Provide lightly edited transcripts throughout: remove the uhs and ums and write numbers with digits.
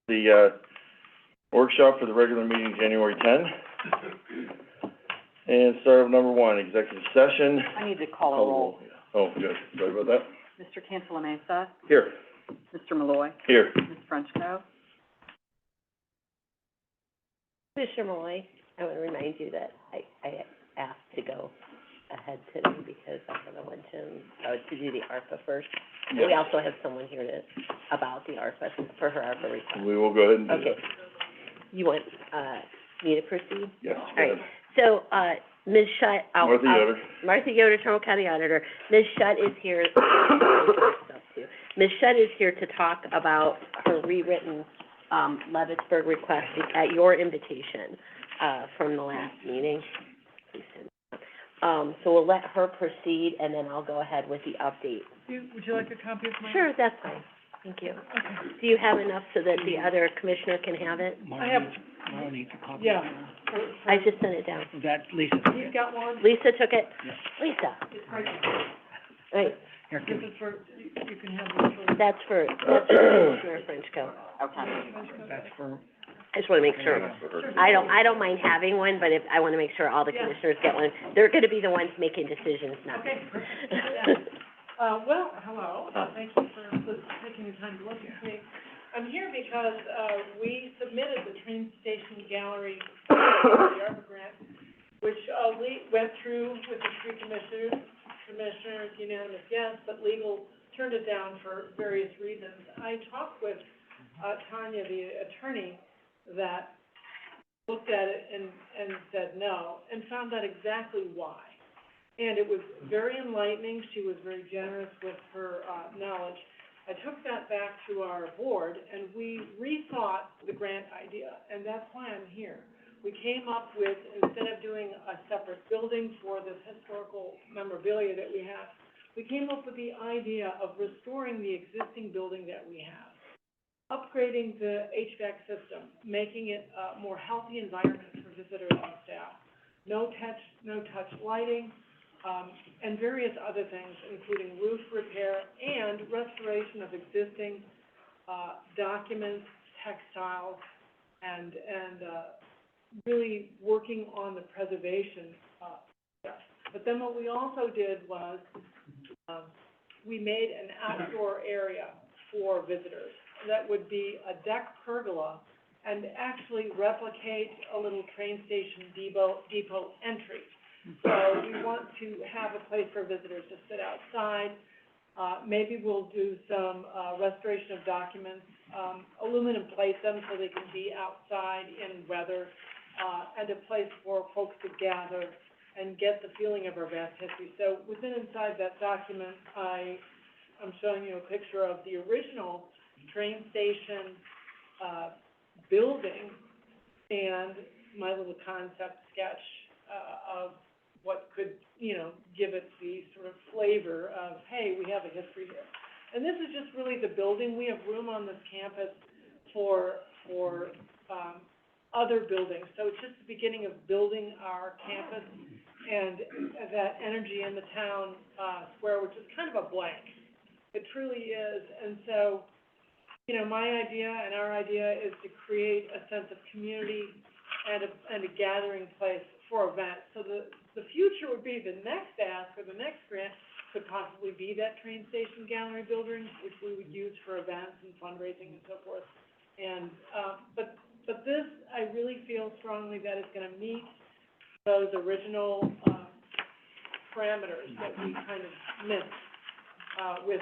the, workshop for the regular meeting January 10. And start with number 1, executive session. I need to call a roll. Oh, good. Sorry about that. Mr. Cantala Mesa. Here. Mr. Malloy. Here. Ms. Frenchco. Mr. Malloy, I want to remind you that I asked to go ahead today because I have a luncheon, to do the Arpa first. And we also have someone here about the Arpa, for her Arpa request. We will go ahead and do Okay. that. You want, me to proceed? Yes, All go right. ahead. So, Ms. Shutt, Martha Yoder, Trumbull County Auditor. Ms. Shutt is here. Ms. Shutt is here to talk about her rewritten, Leavittsburg request at your invitation, from the last meeting. Please send it. So we'll let her proceed, and then I'll go ahead with the update. Would you like a copy of mine? Sure, that's fine. Thank you. Okay. Do you have enough so that the other commissioner can have it? I have, Marla needs a copy. yeah. I just sent it down. That, Lisa. He's got one. Lisa took it? Yeah. Lisa, It's right here. right, Here, This give me. is for, you can have this for. that's for Commissioner Frenchco. Okay. That's for, I just wanna make sure. I don't mind having one, but if, I wanna make sure all the commissioners get one. They're gonna be the ones making decisions, not me. Okay, perfect. Well, hello, thank you for taking the time to listen to me. I'm here because, we submitted the train station gallery, the Arpa grant, which, went through with the three commissioners, unanimous yes, but legal turned it down for various reasons. I talked with, Tanya, the attorney, that looked at it and said no, and found out exactly why. And it was very enlightening. She was very generous with her, knowledge. I took that back to our board, and we rethought the grant idea, and that's why I'm here. We came up with, instead of doing a separate building for this historical memorabilia that we have, we came up with the idea of restoring the existing building that we have, upgrading the HVAC system, making it a more healthy environment for visitors and staff, no touch lighting, and various other things, including roof repair and restoration of existing, documents, textiles, and really working on the preservation, stuff. But then what we also did was, we made an outdoor area for visitors that would be a deck pergola and actually replicate a little train station depot entry. So we want to have a place for visitors to sit outside. Maybe we'll do some, restoration of documents, aluminum plate them so they can be outside in weather, and a place for folks to gather and get the feeling of our vast history. So inside that document, I'm showing you a picture of the original train station, building and my little concept sketch, of what could, give it the sort of flavor of, hey, we have a history here. And this is just really the building. We have room on this campus for other buildings. So it's just the beginning of building our campus and that energy in the town, square, which is kind of a blank. It truly is. And so, my idea and our idea is to create a sense of community and a gathering place for events. So the future would be the next ask or the next grant could possibly be that train station gallery building, which we would use for events and fundraising and so forth. And, but this, I really feel strongly that it's gonna meet those original, parameters that we kind of missed, with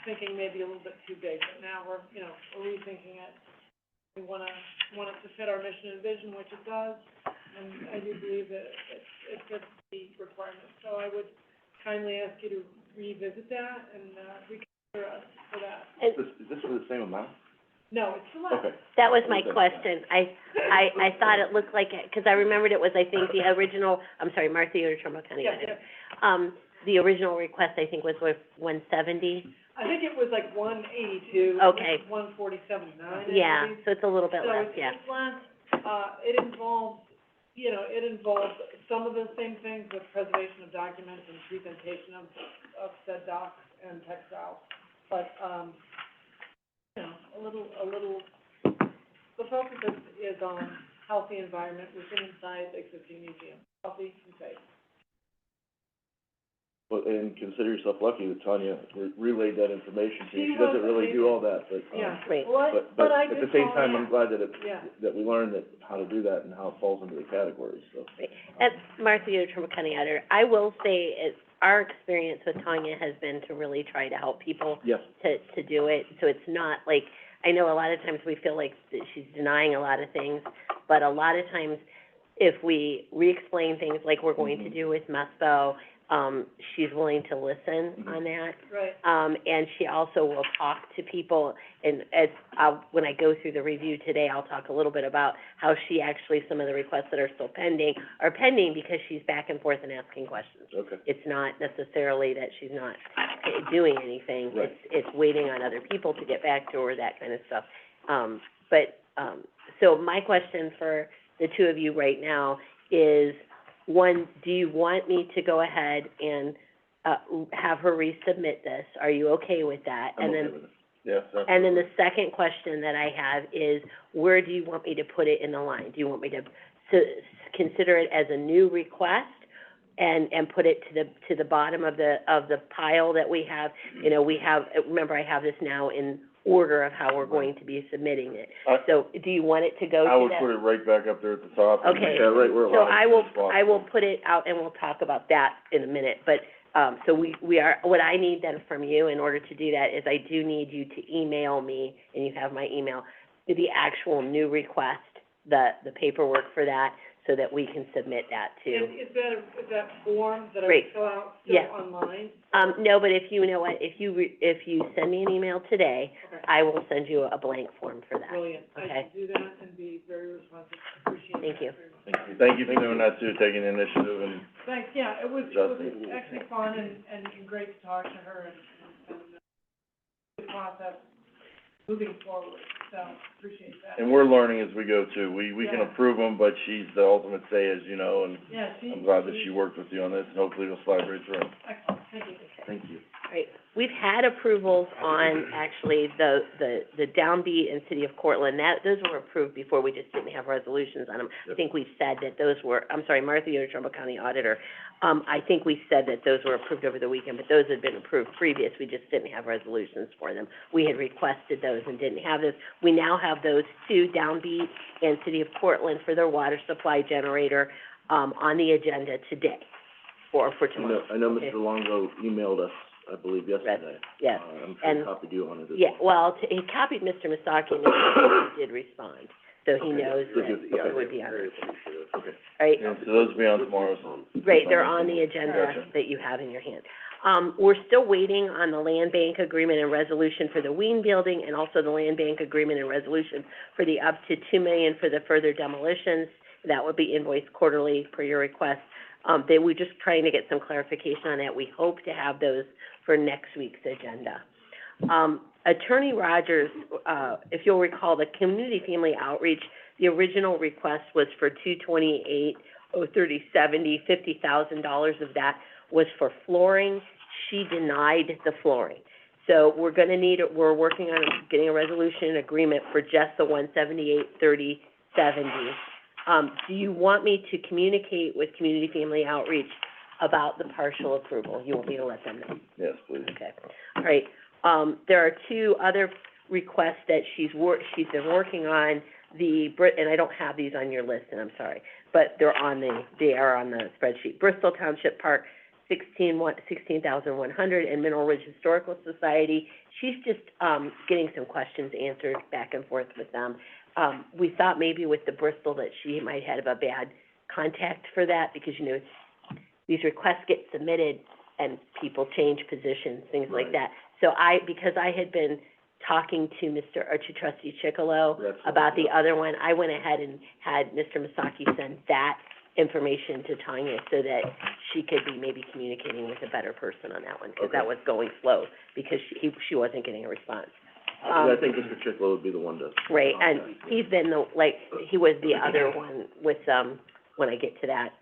thinking maybe a little bit too big. But now we're rethinking it. We want it to fit our mission and vision, which it does. And I do believe that it fits the requirements. So I would kindly ask you to revisit that and, reconsider us for that. Is this for the same amount? No, it's the last. Okay. That was my question. I thought it looked like it, because I remembered it was, I think, the original, I'm sorry, Martha Yoder, Trumbull County Auditor. Yeah. The original request, I think, was worth $170. I think it was like 182. Okay. 147.9. Yeah, so it's a little bit less, yeah. So it's less, it involves, some of the same things with preservation of documents and presentation of said docs and textiles. But, a little the focus is on healthy environment within inside the existing museum, healthy and safe. But, and consider yourself lucky that Tanya relayed that information to you. She She doesn't was really do amazing. all that, but, Yeah. Great. Well, but I at the did same call time, in. I'm glad that Yeah. that we learned that, how to do that and how it falls into the categories, so. Great. And Martha, you're Trumbull County Auditor, I will say, our experience with Tanya has been to really try to help people Yes. to do it, so it's not like, I know a lot of times we feel like that she's denying a lot of things, but a lot of times, if we re-explain things like we're going to do with MESPO, she's willing to listen on that. Right. And she also will talk to people, and when I go through the review today, I'll talk a little bit about how she actually, some of the requests that are still pending, are pending because she's back and forth and asking questions. Okay. It's not necessarily that she's not doing anything. Right. It's waiting on other people to get back to her, that kind of stuff. So my question for the two of you right now is, one, do you want me to go ahead and, have her resubmit this? Are you okay with that? I'm okay with it. Yes, that's. And then the second question that I have is, where do you want me to put it in the line? Do you want me to consider it as a new request and put it to the bottom of the pile that we have? You know, we have, remember, I have this now in order of how we're going to be submitting it. So, do you want it to go to that? I would put it right back up there at the top. and- Okay. Yeah, right where it So was. I will put it out, and we'll talk about that in a minute, but, so we are, what I need then from you in order to do that is I do need you to email me, and you have my email, the actual new request, the paperwork for that, so that we can submit that to. And is that form that I Great. fill out Yeah. still online? No, but if you know what, if you send me an email today, Okay. I will send you a blank form for that. Brilliant. I Okay. should do that and be very responsive. Appreciate that. Thank you. very much. Thank you for doing that too, taking the initiative and, Thanks, yeah, it was Justin. actually fun and great to talk to her and the process moving forward, so appreciate that. and we're learning as we go too. We can Yeah. approve them, but she's the ultimate say, as you know, and Yeah, I'm glad that she worked with you on this, and hopefully it'll slide right through. Excellent, thank you. Thank you. Right, we've had approvals on actually the downbeat and City of Cortland, those were approved before, we just didn't have resolutions on them. I Yep. think we said that those were, I'm sorry, Martha, you're Trumbull County Auditor, I think we said that those were approved over the weekend, but those had been approved previous, we just didn't have resolutions for them. We had requested those and didn't have those. We now have those two, downbeat and City of Cortland, for their water supply generator, on the agenda today, for tomorrow. I know Okay. Mr. Longo emailed us, I believe, yesterday. Yes. I'm sure he And- copied you on it as well. Yeah, well, he copied Mr. Masaki, and Mr. Masaki did respond, so he Okay. knows Good, that good. it would be on it. Okay. Right, And so those will be on tomorrow's. great, they're on the agenda Gotcha. that you have in your hand. We're still waiting on the land bank agreement and resolution for the Ween building, and also the land bank agreement and resolution for the up to $2 million for the further demolitions. That would be invoiced quarterly per your request. We're just trying to get some clarification on that. We hope to have those for next week's agenda. Attorney Rogers, if you'll recall, the community family outreach, the original request was for 228,030.70, $50,000 of that was for flooring. She denied the flooring. So we're working on getting a resolution agreement for just the 178,30.70. Do you want me to communicate with community family outreach about the partial approval? You want me to let them know? Yes, please. Okay, all right. There are two other requests that she's been working on, and I don't have these on your list, and I'm sorry, but they are on the spreadsheet. Bristol Township Park, $16,100, and Mineral Ridge Historical Society. She's just, getting some questions answered back and forth with them. We thought maybe with the Bristol that she might have a bad contact for that, because, you know, these requests get submitted and people change positions, things like Right. that. So because I had been talking to Trustee Chickalow That's what- about the other one, I went ahead and had Mr. Masaki send that information to Tanya so that she could be maybe communicating with a better person on that one, because that Okay. was going slow, because she wasn't getting a response. I think Mr. Chicklow would be the one to. Right, and contact. he's been he was the other one with, when I get to that,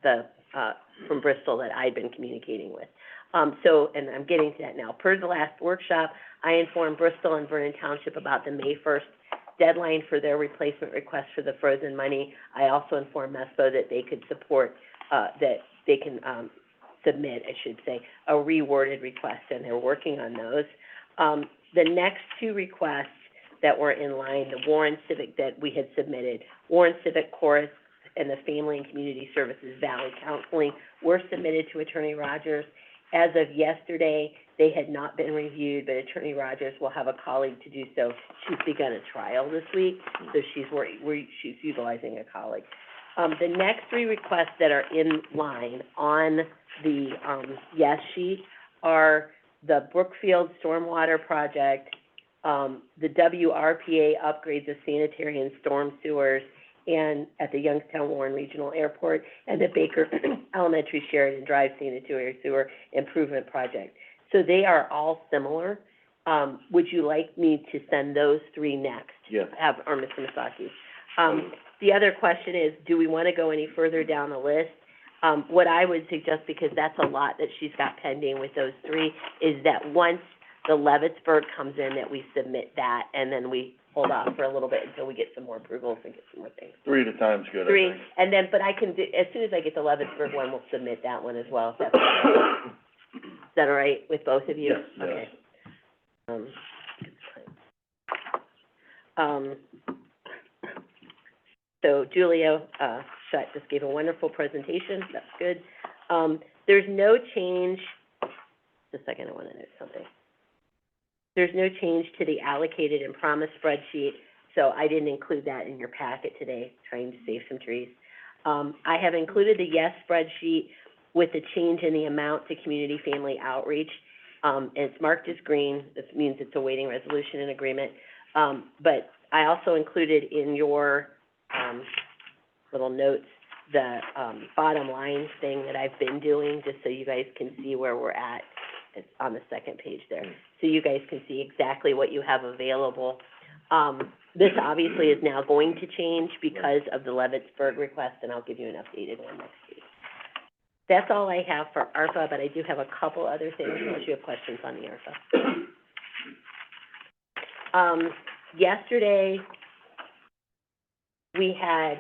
from Bristol that I'd been communicating with. And I'm getting to that now. Per the last workshop, I informed Bristol and Vernon Township about the May 1st deadline for their replacement request for the frozen money. I also informed MESPO that they could support, that they can, submit, I should say, a reworded request, and they're working on those. The next two requests that were in line, the Warren Civic that we had submitted, Warren Civic Chorus and the Family and Community Services Valley Counseling, were submitted to Attorney Rogers. As of yesterday, they had not been reviewed, but Attorney Rogers will have a colleague to do so. She's begun a trial this week, so she's utilizing a colleague. The next three requests that are in line on the, yes sheet are the Brookfield Stormwater Project, the WRPA upgrades of sanitary and storm sewers, and at the Youngstown Warren Regional Airport, and the Baker Elementary Sheridan Drive Sanitary Sewer Improvement Project. So they are all similar. Would you like me to send those three next? Yes. Or Mr. Masaki? The other question is, do we want to go any further down the list? What I would suggest, because that's a lot that she's got pending with those three, is that once the Levittsburg comes in, that we submit that, and then we hold off for a little bit until we get some more approvals and get some more things. 3 at a time's good, I Three, think. and then, but I can do, as soon as I get the Levittsburg one, we'll submit that one as well, if that's okay. Is that all right with both of you? Yes, yes. Okay. So Julia, Shutt just gave a wonderful presentation, that's good. There's no change, just a second, I want to note something. There's no change to the allocated and promised spreadsheet, so I didn't include that in your packet today, trying to save some trees. I have included the yes spreadsheet with the change in the amount to community family outreach, and it's marked as green. This means it's awaiting resolution and agreement. But I also included in your little notes the bottom line thing that I've been doing, just so you guys can see where we're at. It's on the second page there. So you guys can see exactly what you have available. This obviously is now going to change because of the Levittsburg request, and I'll give you an updated one next week. That's all I have for ARPA, but I do have a couple other things unless you have questions on the ARPA. Yesterday, we had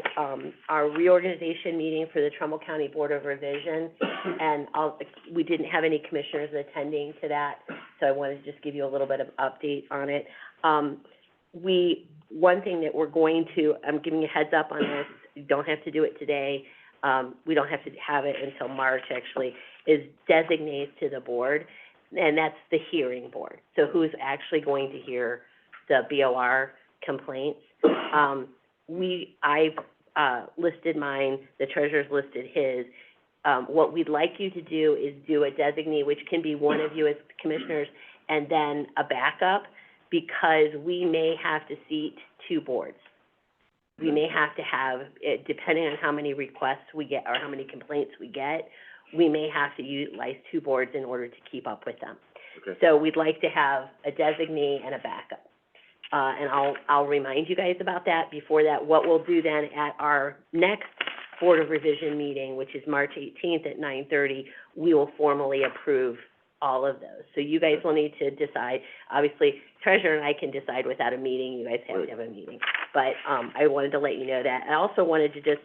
our reorganization meeting for the Trumbull County Board of Revision, and we didn't have any commissioners attending to that, so I wanted to just give you a little bit of update on it. One thing that we're going to, I'm giving you a heads up on this, you don't have to do it today, we don't have to have it until March actually, is designate to the board, and that's the hearing board. So who's actually going to hear the BOR complaints? I've listed mine, the treasurer's listed his. What we'd like you to do is do a designee, which can be one of you as commissioners, and then a backup, because we may have to seat two boards. We may have to have, depending on how many requests we get or how many complaints we get, we may have to utilize two boards in order to keep up with them. Okay. So we'd like to have a designee and a backup. And I'll remind you guys about that. Before that, what we'll do then at our next Board of Revision meeting, which is March 18th at 9:30, we will formally approve all of those. So you guys will need to decide. Obviously, treasurer and I can decide without a meeting. You guys have to have a meeting. But I wanted to let you know that. I also wanted to just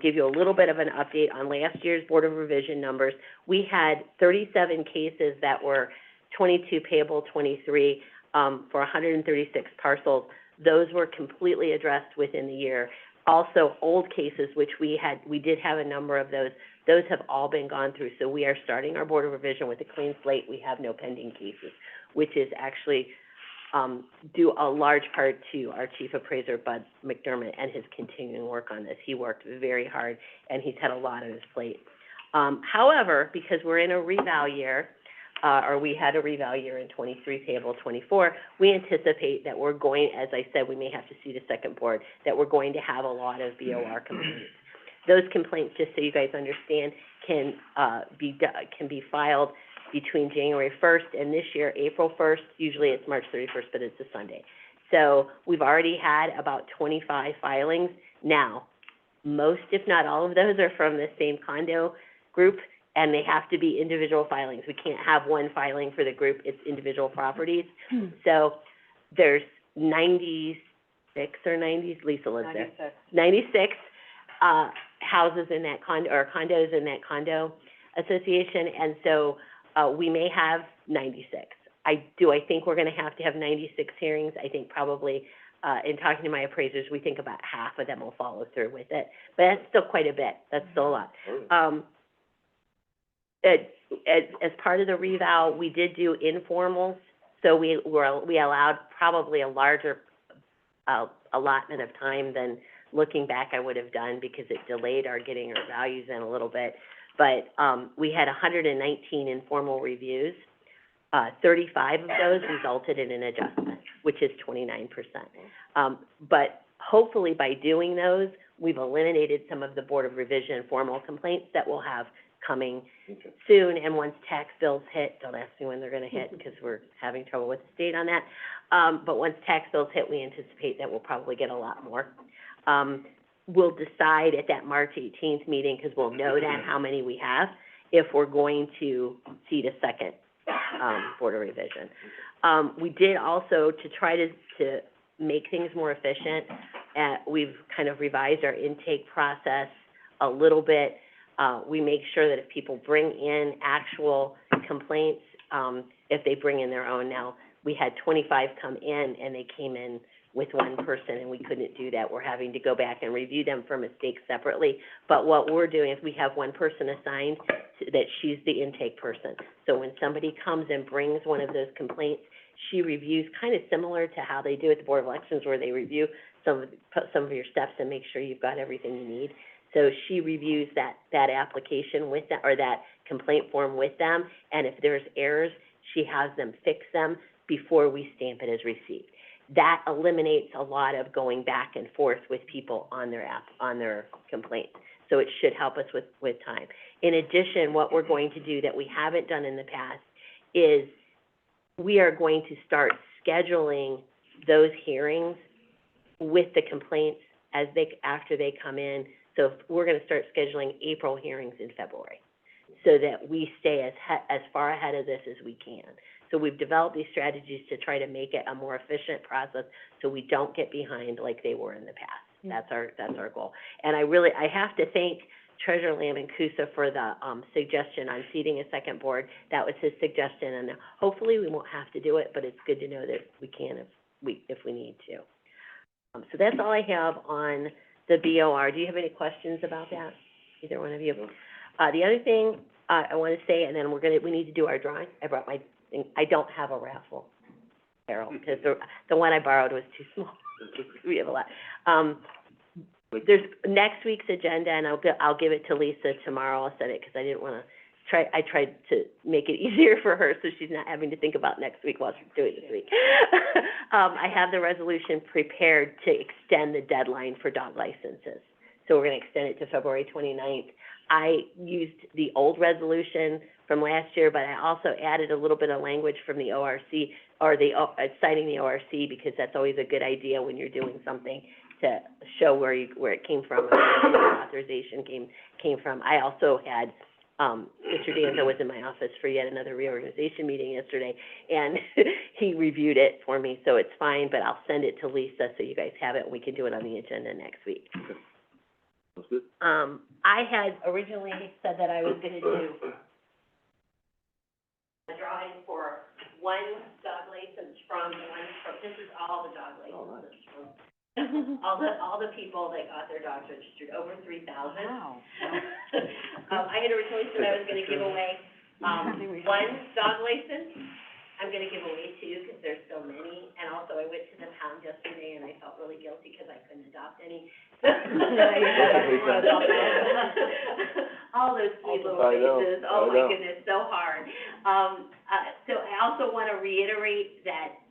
give you a little bit of an update on last year's Board of Revision numbers. We had 37 cases that were 22 payable, 23 for 136 parcels. Those were completely addressed within the year. Also, old cases, which we did have a number of those have all been gone through. So we are starting our Board of Revision with a clean slate. We have no pending cases, which is actually due a large part to our Chief Appraiser, Bud McDermott, and his continuing work on this. He worked very hard, and he's had a lot on his plate. However, because we're in a reval year, or we had a reval year in 23, payable 24, we anticipate that we're going, as I said, we may have to see the second board, that we're going to have a lot of BOR complaints. Those complaints, just so you guys understand, can be filed between January 1st and this year, April 1st. Usually it's March 31st, but it's a Sunday. So we've already had about 25 filings. Now, most, if not all of those, are from the same condo group, and they have to be individual filings. We can't have one filing for the group, it's individual properties. So there's 96 or 90, Lisa lives there. 96. 96, houses in that condo, or condos in that condo association, and so, we may have 96. I think we're gonna have to have 96 hearings. I think probably, in talking to my appraisers, we think about half of them will follow through with it, but that's still quite a bit, that's still a lot. As part of the revow, we did do informals, so we allowed probably a larger, allotment of time than looking back I would have done, because it delayed our getting our values in a little bit. But, we had 119 informal reviews. 35 of those resulted in an adjustment, which is 29%. But hopefully by doing those, we've eliminated some of the Board of Revision formal complaints that we'll have coming soon. And once tax bills hit, don't ask me when they're gonna hit, because we're having trouble with the state on that. But once tax bills hit, we anticipate that we'll probably get a lot more. We'll decide at that March 18th meeting, because we'll know then how many we have, if we're going to seat a second, Board of Revision. We did also, to try to make things more efficient, we've kind of revised our intake process a little bit. We make sure that if people bring in actual complaints, if they bring in their own. Now, we had 25 come in, and they came in with one person, and we couldn't do that. We're having to go back and review them for mistakes separately. But what we're doing is we have one person assigned that she's the intake person. So when somebody comes and brings one of those complaints, she reviews, kind of similar to how they do at the Board of Elections, where they review some of your steps and make sure you've got everything you need. So she reviews that application with them, or that complaint form with them, and if there's errors, she has them fix them before we stamp it as received. That eliminates a lot of going back and forth with people on their complaints. So it should help us with time. In addition, what we're going to do that we haven't done in the past is we are going to start scheduling those hearings with the complaints after they come in. So we're gonna start scheduling April hearings in February, so that we stay as far ahead of this as we can. So we've developed these strategies to try to make it a more efficient process, so we don't get behind like they were in the past. That's our goal. And I have to thank Treasurer Lamb and Kusa for the, suggestion on seating a second board. That was his suggestion, and hopefully we won't have to do it, but it's good to know that we can if we need to. So that's all I have on the BOR. Do you have any questions about that, either one of you? The other thing, I wanna say, and then we need to do our drawing. I brought my thing. I don't have a raffle, Carol, because the one I borrowed was too small. We have a lot. There's next week's agenda, and I'll give it to Lisa tomorrow. I'll set it, because I tried to make it easier for her, so she's not having to think about next week while she's doing it this week. I have the resolution prepared to extend the deadline for dog licenses. So we're gonna extend it to February 29th. I used the old resolution from last year, but I also added a little bit of language from the ORC, or citing the ORC, because that's always a good idea when you're doing something, to show where it came from, and where the authorization came from. I also had, Mr. Danza was in my office for yet another reorganization meeting yesterday, and he reviewed it for me, so it's fine, but I'll send it to Lisa so you guys have it, and we can do it on the agenda next week. Okay. That's good. I had originally said that I was gonna do a drawing for one dog license this is all the dog licenses from all the people that got their dogs registered, over 3,000. Wow. I had originally said I was gonna give away, one dog license. I'm gonna give away two, because there's so many, and also I went to the pound yesterday, and I felt really guilty because I couldn't adopt any. All those sweet little faces, oh my goodness, so hard. So I also wanna reiterate that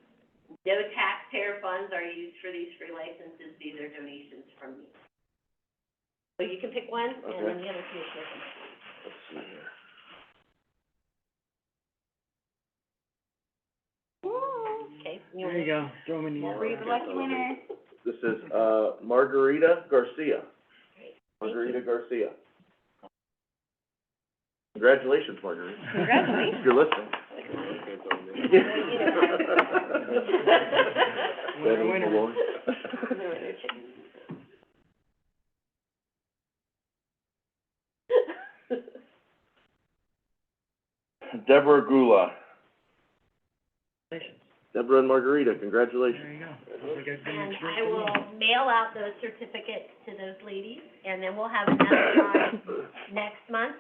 no taxpayer funds are used for these free licenses. These are donations from me. So you can pick one, and then the other commissioner can. Let's see here. Okay. There you go, throw them in the air. Read the lucky winner. This is, Margarita Garcia. Great. Margarita Garcia. Congratulations, Margarita. Congratulations. If you're listening. Winner, winner. Deborah Gula. Deborah and Margarita, congratulations. There you go. Hopefully you guys can And make sure I it's will mail out those certificates to those ladies, and then we'll have another drawing next month,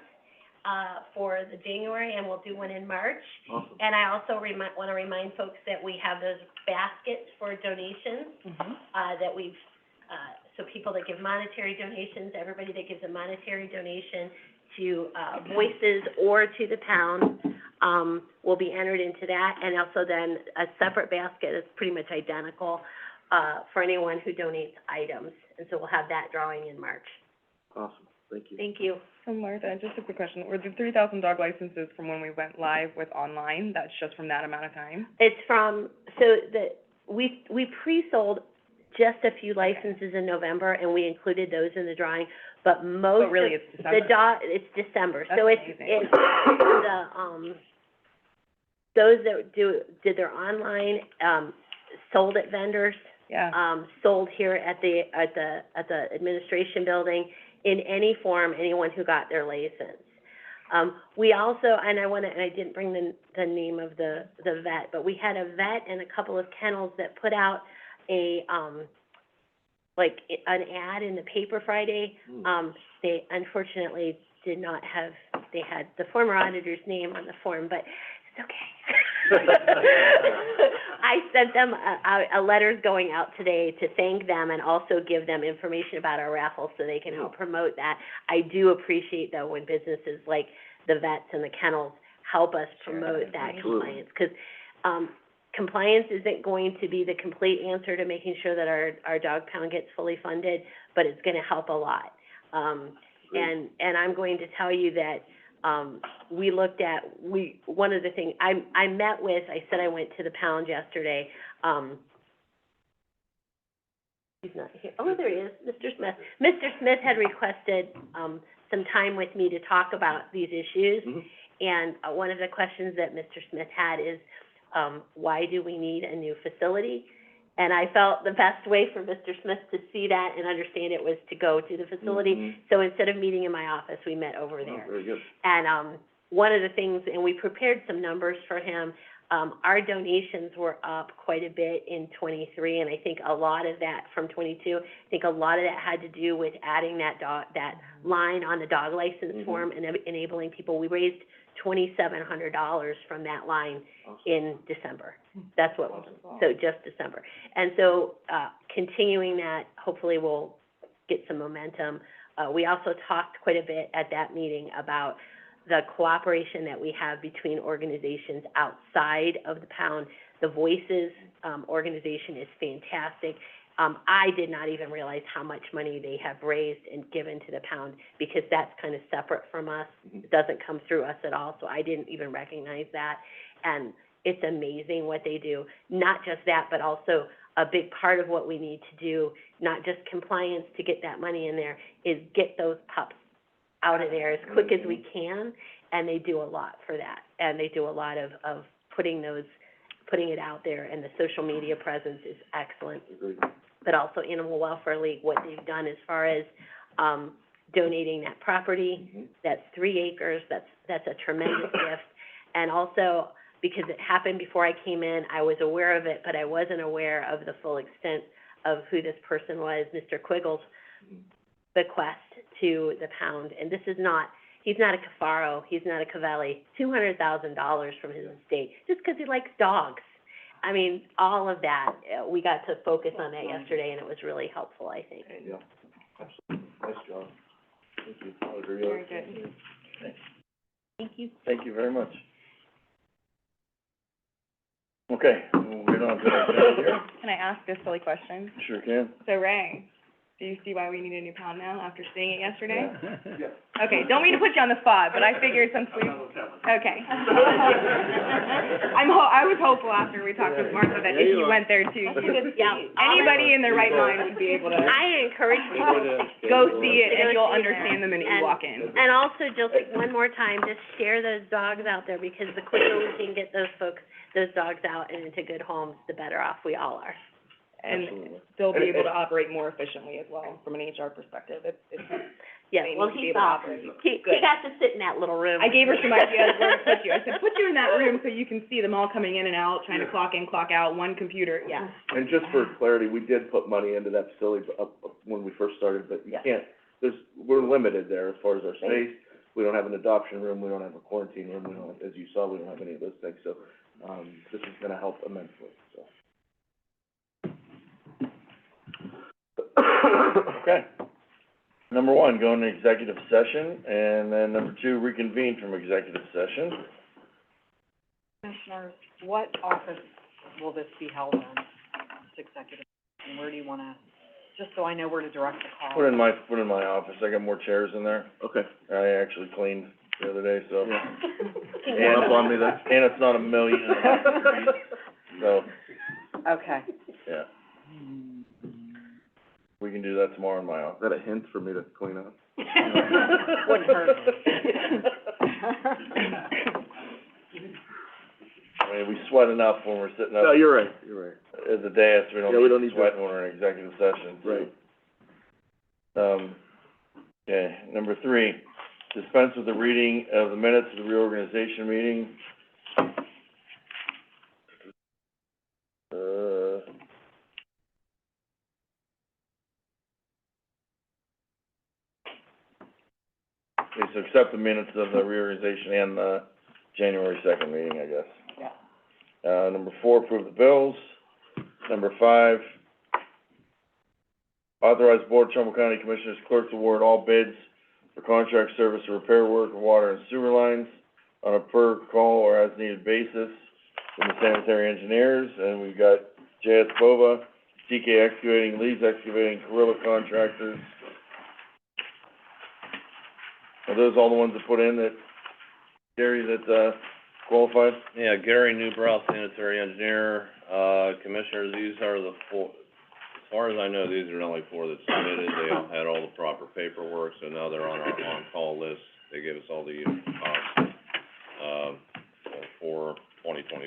for the January, and we'll do one in March. Awesome. And I also wanna remind folks that we have those baskets for donations, that we've, so people that give monetary donations, everybody that gives a monetary donation to, Voices or to the pound, will be entered into that, and also then a separate basket that's pretty much identical, for anyone who donates items, and so we'll have that drawing in March. Awesome, thank you. Thank you. So Martha, just a quick question, were the 3,000 dog licenses from when we went live with online, that's just from that amount of time? It's from, so we pre-sold just a few licenses in November, and we included those in the drawing, but most But really, of it's December. it's December, That's so it's, amazing. it's the, those that did their online, sold at vendors, Yeah, sold here at the administration building, in any form, anyone who got their license. We also, and I didn't bring the name of the vet, but we had a vet and a couple of kennels that put out a, like, an ad in the paper Friday. They unfortunately did not have, they had the former auditor's name on the form, but it's okay. I sent them a letters going out today to thank them and also give them information about our raffle so they can help promote that. I do appreciate, though, when businesses like the vets and the kennels help us promote that compliance, because, compliance isn't going to be the complete answer to making sure that our dog pound gets fully funded, but it's gonna help a lot. And I'm going to tell you that, we looked at, one of the things, I met with, I said I went to the pound yesterday, he's not here, oh, there he is, Mr. Smith. Mr. Smith had requested, some time with me to talk about these issues, and one of the questions that Mr. Smith had is, why do we need a new facility? And I felt the best way for Mr. Smith to see that and understand it was to go to the facility. So instead of meeting in my office, we met over there. Very good. And, one of the things, and we prepared some numbers for him, our donations were up quite a bit in '23, and I think a lot of that from '22, I think a lot of that had to do with adding that line on the dog license form and enabling people. We raised $2,700 from that line in December. That's what, so just December. And so, continuing that, hopefully we'll get some momentum. We also talked quite a bit at that meeting about the cooperation that we have between organizations outside of the pound. The Voices, organization is fantastic. I did not even realize how much money they have raised and given to the pound, because that's kind of separate from us. It doesn't come through us at all, so I didn't even recognize that. And it's amazing what they do. Not just that, but also a big part of what we need to do, not just compliance to get that money in there, is get those pups out of there as quick as we can, and they do a lot for that. And they do a lot of putting it out there, and the social media presence is excellent. But also Animal Welfare League, what they've done as far as, donating that property, that's 3 acres, that's a tremendous gift. And also, because it happened before I came in, I was aware of it, but I wasn't aware of the full extent of who this person was, Mr. Quiggle's bequest to the pound. And this is not, he's not a Cafaro, he's not a Cavelli, $200,000 from his estate, just because he likes dogs. I mean, all of that, we got to focus on that yesterday, and it was really helpful, I think. Yeah, absolutely, nice job. Thank you. I agree. very good. Thank you. Thank you very much. Okay, we'll get on to the agenda here. Can I ask a silly question? Sure can. So Ray, do you see why we need a new pound now after seeing it yesterday? Yeah. Okay, don't mean to put you on the spot, but I figured since we, okay. I was hopeful after we talked with Martha that if you went there too, anybody in their right mind would be able to I encourage people go see it, and you'll Go see understand the minute you walk in. And also, just one more time, just share those dogs out there, because the quicker we can get those dogs out and into good homes, the better off we all are. And they'll be able to operate more efficiently as well, from an HR perspective. It's Yeah, they well, need to be he's able to off. operate. He Good. got to sit in that little room. I gave her some ideas where to put you. I said, put you in that room so you can see them all coming in and out, trying to clock in, clock out, one computer, yeah. And just for clarity, we did put money into that facility when we first started, but you Yeah. can't, we're limited there as far as our space. We don't have an adoption room, we don't have a quarantine room, we don't, as you saw, we don't have any of those things, so, this is gonna help immensely, so. Okay. Number one, go into executive session, and then number two, reconvene from executive session. Commissioners, what office will this be held in, this executive, and where do you wanna, just so I know where to direct the call? Put in my office, I got more chairs in there. Okay. I actually cleaned the other day, so. Yeah. One up on me then? And it's not 1,000,000 degrees, so, Okay. yeah. We can do that tomorrow in my office. Is that a hint for me to clean up? Wouldn't hurt. I mean, we sweat enough when we're sitting No, up you're right, at the dais, we Yeah, we don't don't need need to sweat when we're in executive session. Right. Okay, number three, dispense with the reading of the minutes of the reorganization meeting. Okay, so accept the minutes of the reorganization and the January 2nd meeting, I guess. Yeah. Number four, approve the bills. Number five, authorize Board of Trumbull County Commissioners clerk to award all bids for contract service or repair work of water and sewer lines on a per call or as needed basis from the sanitary engineers. And we've got J.S. Bova, TK Excavating, Lee's Excavating, Gorilla Contractors. Are those all the ones that put in that, Gary, that, qualified? Yeah, Gary Newbrow, sanitary engineer, commissioners, these are the four, as far as I know, these are the only four that submitted, they all had all the proper paperwork, so now they're on our on-call list, they gave us all the, for 2024,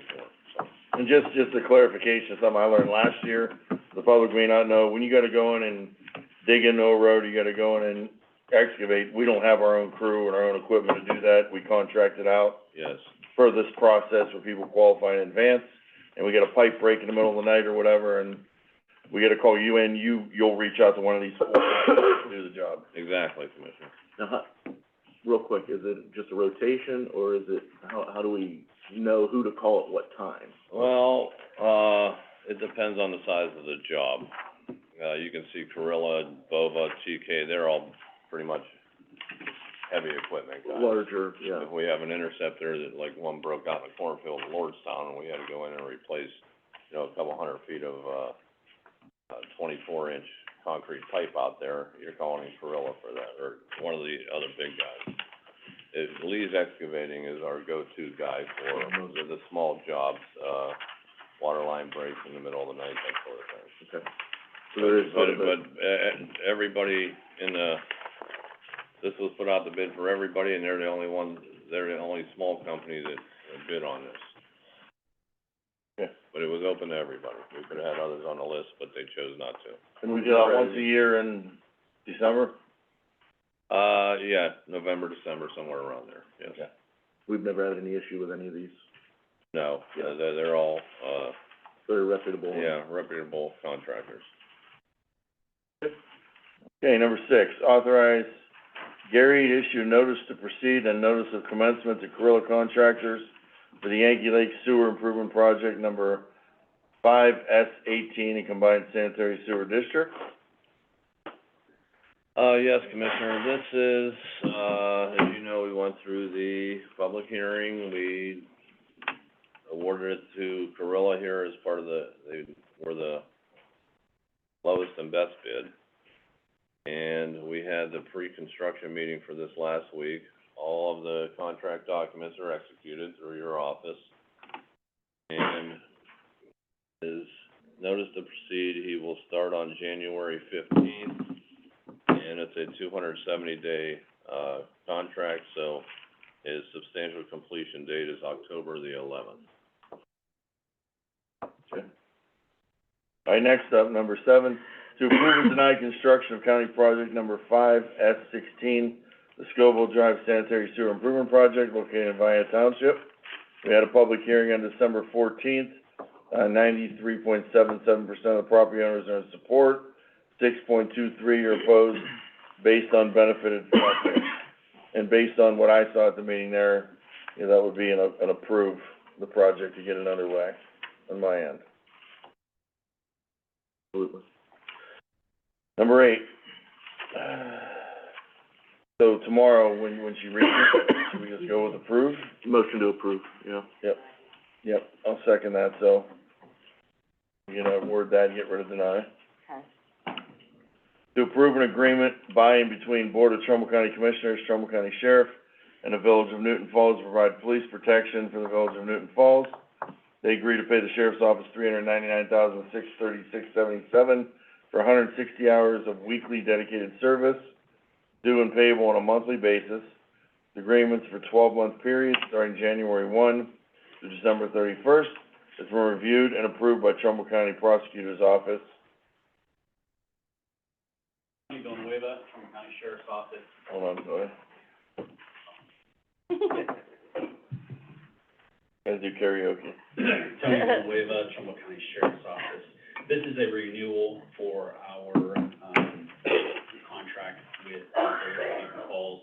so. And just a clarification, something I learned last year, the public may not know, when you gotta go in and dig into a road, you gotta go in and excavate, we don't have our own crew and our own equipment to do that, we contract it out Yes, for this process where people qualify in advance, and we get a pipe break in the middle of the night or whatever, and we gotta call you in, you'll reach out to one of these four to do the job. exactly, Commissioner. Now, real quick, is it just a rotation, or is it, how do we know who to call at what time? Well, it depends on the size of the job. You can see Gorilla, Bova, TK, they're all pretty much heavy equipment guys. Larger, yeah. If we have an interceptor that, like, one broke out in the cornfield in Lordstown, and we had to go in and replace, a couple 100 feet of, 24-inch concrete pipe out there, you're calling Gorilla for that, or one of the other big guys. Lee's Excavating is our go-to guy for, those are the small jobs, water line breaks in the middle of the night, that sort of thing. Okay. So there is sort of a, Everybody in this was put out the bid for everybody, and they're the only small company that bid on this. Okay. But it was open to everybody. We could've had others on the list, but they chose not to. And we do that once a year in December? Yeah, November, December, somewhere around there, yes. Okay. we've never had any issue with any of these, No, they're all, very reputable. yeah, reputable contractors. Okay, number six, authorize Gary to issue notice to proceed and notice of commencement to Gorilla Contractors for the Yankee Lake Sewer Improvement Project number 5S18 in Combined Sanitary Sewer District. Yes, Commissioner, this is, as you know, we went through the public hearing, we awarded it to Gorilla here as part of they were the lowest and best bid. And we had the pre-construction meeting for this last week. All of the contract documents are executed through your office. And his notice to proceed, he will start on January 15th. And it's a 270-day, contract, so his substantial completion date is October the 11th. Okay. All right, next up, number seven, To approve and deny construction of county project number 5S16, the Scoville Drive Sanitary Sewer Improvement Project located in Vienna Township. We had a public hearing on December 14th. 93.77% of the property owners are in support, 6.23 are opposed, based on benefited property. And based on what I saw at the meeting there, you know, that would be an approve the project to get it underway on my end. Absolutely. Number 8. So tomorrow, when she reads it, should we just go with approve? Motion to approve, yeah. Yep, I'll second that, so, you know, word that, get rid of deny. Okay. To approve an agreement by and between Board of Trumbull County Commissioners, Trumbull County Sheriff, and the Village of Newton Falls to provide police protection for the Village of Newton Falls. They agree to pay the Sheriff's Office $399,636.77 for 160 hours of weekly dedicated service, due and payable on a monthly basis. The agreement's for 12-month period starting January 1 to December 31st. It's been reviewed and approved by Trumbull County Prosecutor's Office. Tony Villanueva from the County Sheriff's Office. Hold on, sorry. Gotta do karaoke. Tony Villanueva, Trumbull County Sheriff's Office. This is a renewal for our, contract with Newton Falls.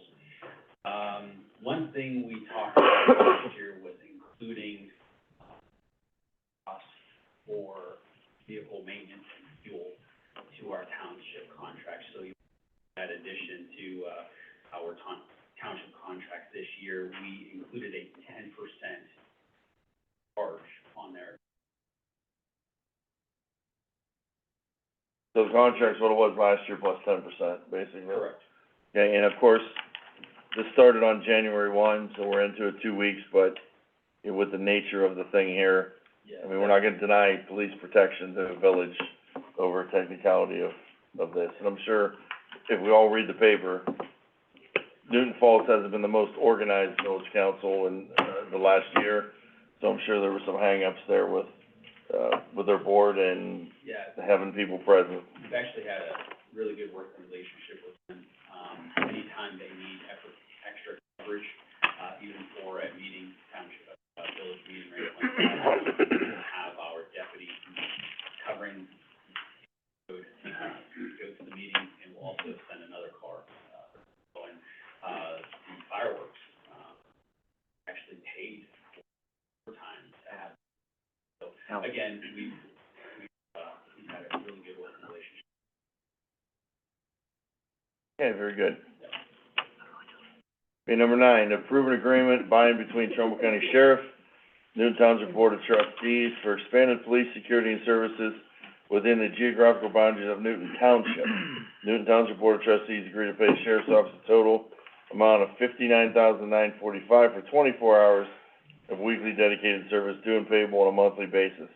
One thing we talked about last year was including, costs for vehicle maintenance and fuel to our township contract. So in addition to, our township contract this year, we included a 10% charge on there. So the contract's what it was last year plus 10%, basically. Correct. Okay, and of course, this started on January 1, so we're into it 2 weeks, but you know, with the nature of the thing here, Yeah. I mean, we're not gonna deny police protection to the village over technicality of this. And I'm sure if we all read the paper, Newton Falls hasn't been the most organized village council in, the last year, so I'm sure there were some hang-ups there with their board and Yeah, having people present. we've actually had a really good working relationship with them. Anytime they need extra coverage, even for a meeting, township, village meeting, or anything like that, we'll have our deputy covering, go to the meeting, and we'll also send another car, going, the fireworks, actually paid for time to have. So, again, we've had a really good working relationship. Okay, very good. Okay, number 9, approve an agreement by and between Trumbull County Sheriff, Newton Township Board of Trustees for expanded police security and services within the geographical boundaries of Newton Township. Newton Township Board of Trustees agree to pay the Sheriff's Office a total amount of $59,945 for 24 hours of weekly dedicated service due and payable on a monthly basis.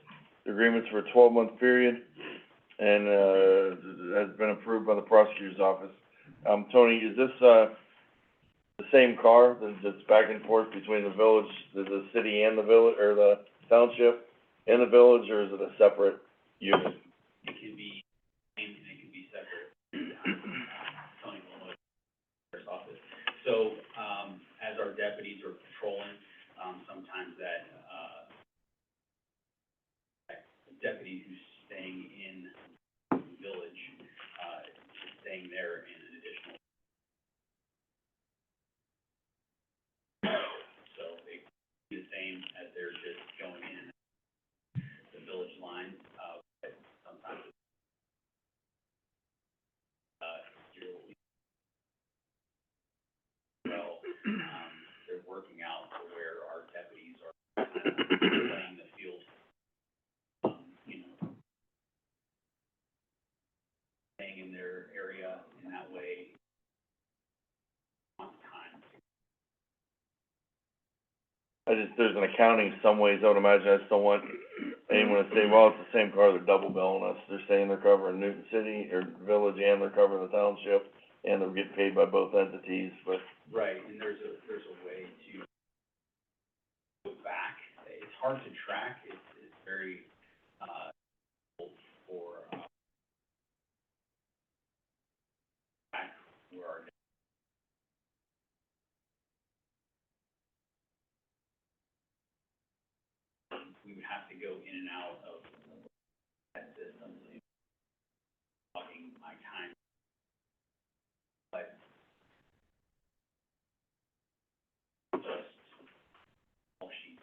The agreement's for a 12-month period and, has been approved by the prosecutor's office. Tony, is this, the same car that's back and forth between the village, the city and the village, or the township and the village, or is it a separate unit? It can be named and it can be separate. Tony Villanueva, Sheriff's Office. So, as our deputies are patrolling, sometimes that deputy who's staying in the village, is staying there in an additional. So it can be the same as they're just going in the village line, but sometimes, you're, well, they're working out to where our deputies are playing the field, you know, staying in their area in that way on time. There's an accounting some ways, I would imagine, I just don't want anyone to say, well, it's the same car, they're double billing us. They're saying they're covering Newton City or Village and they're covering the township, and they're getting paid by both entities, but Right, and there's a way to go back. It's hard to track, it's very, for, have to go in and out of that system, so you're logging my time. But just all sheets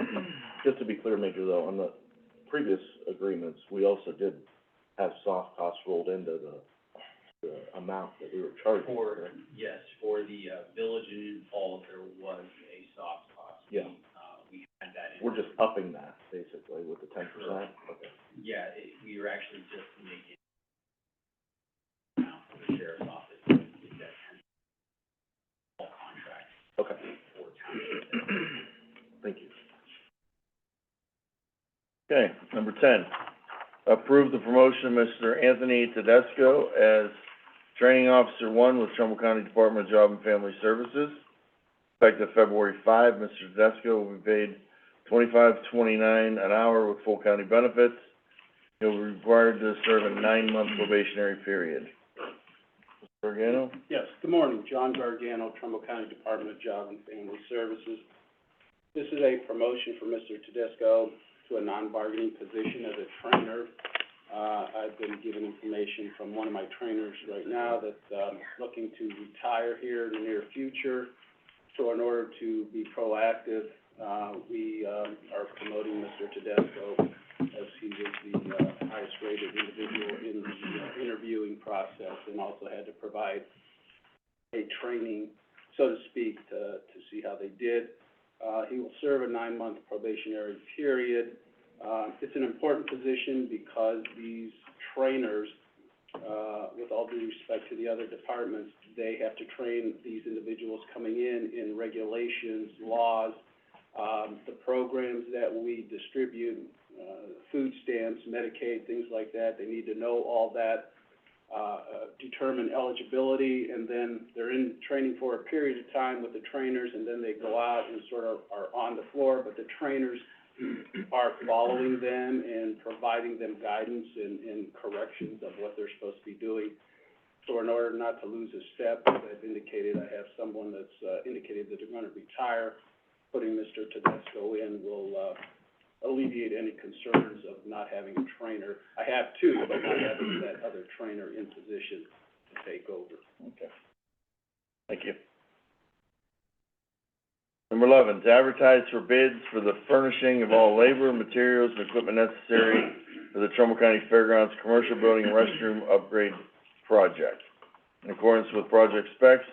and Just to be clear, Major, though, on the previous agreements, we also did have soft costs rolled into the amount that we were charging, correct? Yes, for the, village in Indian Falls, there was a soft cost. Yeah. We had that in. We're just upping that, basically, with the 10%? Okay. Yeah, we were actually just making amount for the sheriff's office, is that 10 all contracts Okay, for township. thank you. Okay, number 10, approve the promotion of Mr. Anthony Tedesco as Training Officer 1 with Trumbull County Department of Job and Family Services. Effective February 5, Mr. Tedesco will be paid $25.29 an hour with full county benefits. He'll be required to serve a 9-month probationary period. Mr. Gargano? Yes, good morning, John Gargano, Trumbull County Department of Job and Family Services. This is a promotion for Mr. Tedesco to a non-bargaining position as a trainer. I've been given information from one of my trainers right now that's, looking to retire here in the near future. So in order to be proactive, we, are promoting Mr. Tedesco as he was the, highest rated individual in the, interviewing process, and also had to provide a training, so to speak, to see how they did. He will serve a 9-month probationary period. It's an important position because these trainers, with all due respect to the other departments, they have to train these individuals coming in regulations, laws, the programs that we distribute, food stamps, Medicaid, things like that. They need to know all that, determine eligibility, and then they're in training for a period of time with the trainers, and then they go out and sort of are on the floor, but the trainers are following them and providing them guidance and corrections of what they're supposed to be doing. So in order not to lose a step, as I've indicated, I have someone that's, indicated that they're gonna retire. Putting Mr. Tedesco in will, alleviate any concerns of not having a trainer. I have two, but not having that other trainer in position to take over. Okay. Thank you. Number 11, to advertise for bids for the furnishing of all labor, materials, and equipment necessary for the Trumbull County Fairgrounds Commercial Building and Restroom Upgrade Project. In accordance with project specs,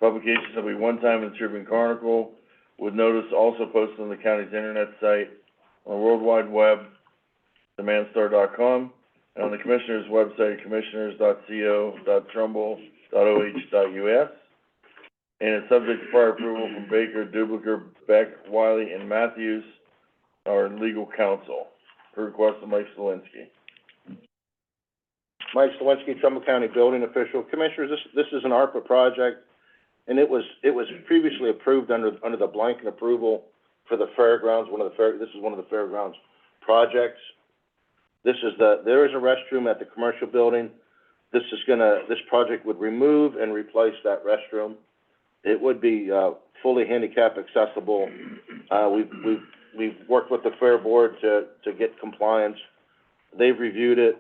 publication shall be one time in the Tribune Chronicle, with notice also posted on the county's internet site, on the World Wide Web, demandstar.com, and on the Commissioner's website, commissioners.co.trumbull.oh.us. And it's subject to prior approval from Baker, Dubliker, Beck, Wiley, and Matthews, our legal counsel, per request of Mike Solinsky. Mike Slawinski, Trumbull County Building Official. Commissioners, this is an Arpa project, and it was previously approved under the blanket approval for the fairgrounds, this is one of the fairgrounds projects. There is a restroom at the commercial building. This project would remove and replace that restroom. It would be, fully handicap accessible. We've worked with the Fair Board to get compliance. They've reviewed it.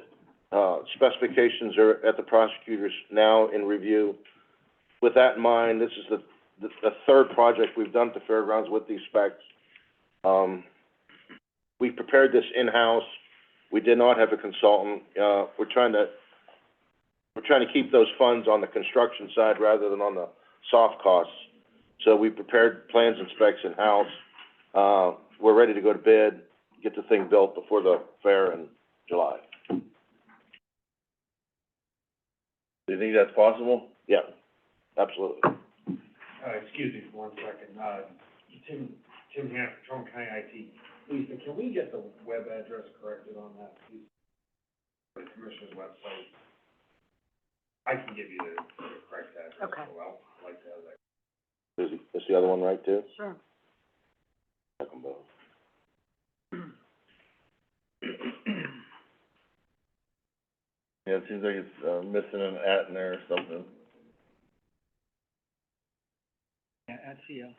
Specifications are at the prosecutors now in review. With that in mind, this is the third project we've done at the fairgrounds with these specs. We prepared this in-house. We did not have a consultant. We're trying to keep those funds on the construction side rather than on the soft costs. So we prepared plans and specs in-house. We're ready to go to bid, get the thing built before the fair in July. Do you think that's possible? Yeah, absolutely. Excuse me for 1 second, Tim Hanford, Trumbull County IT. Lisa, can we get the web address corrected on that, please? The Commissioner's website. I can give you the correct address as well. I'd like to have that. Is the other one right too? Sure. Check them both. Yeah, it seems like it's, missing an at in there or something. at CO.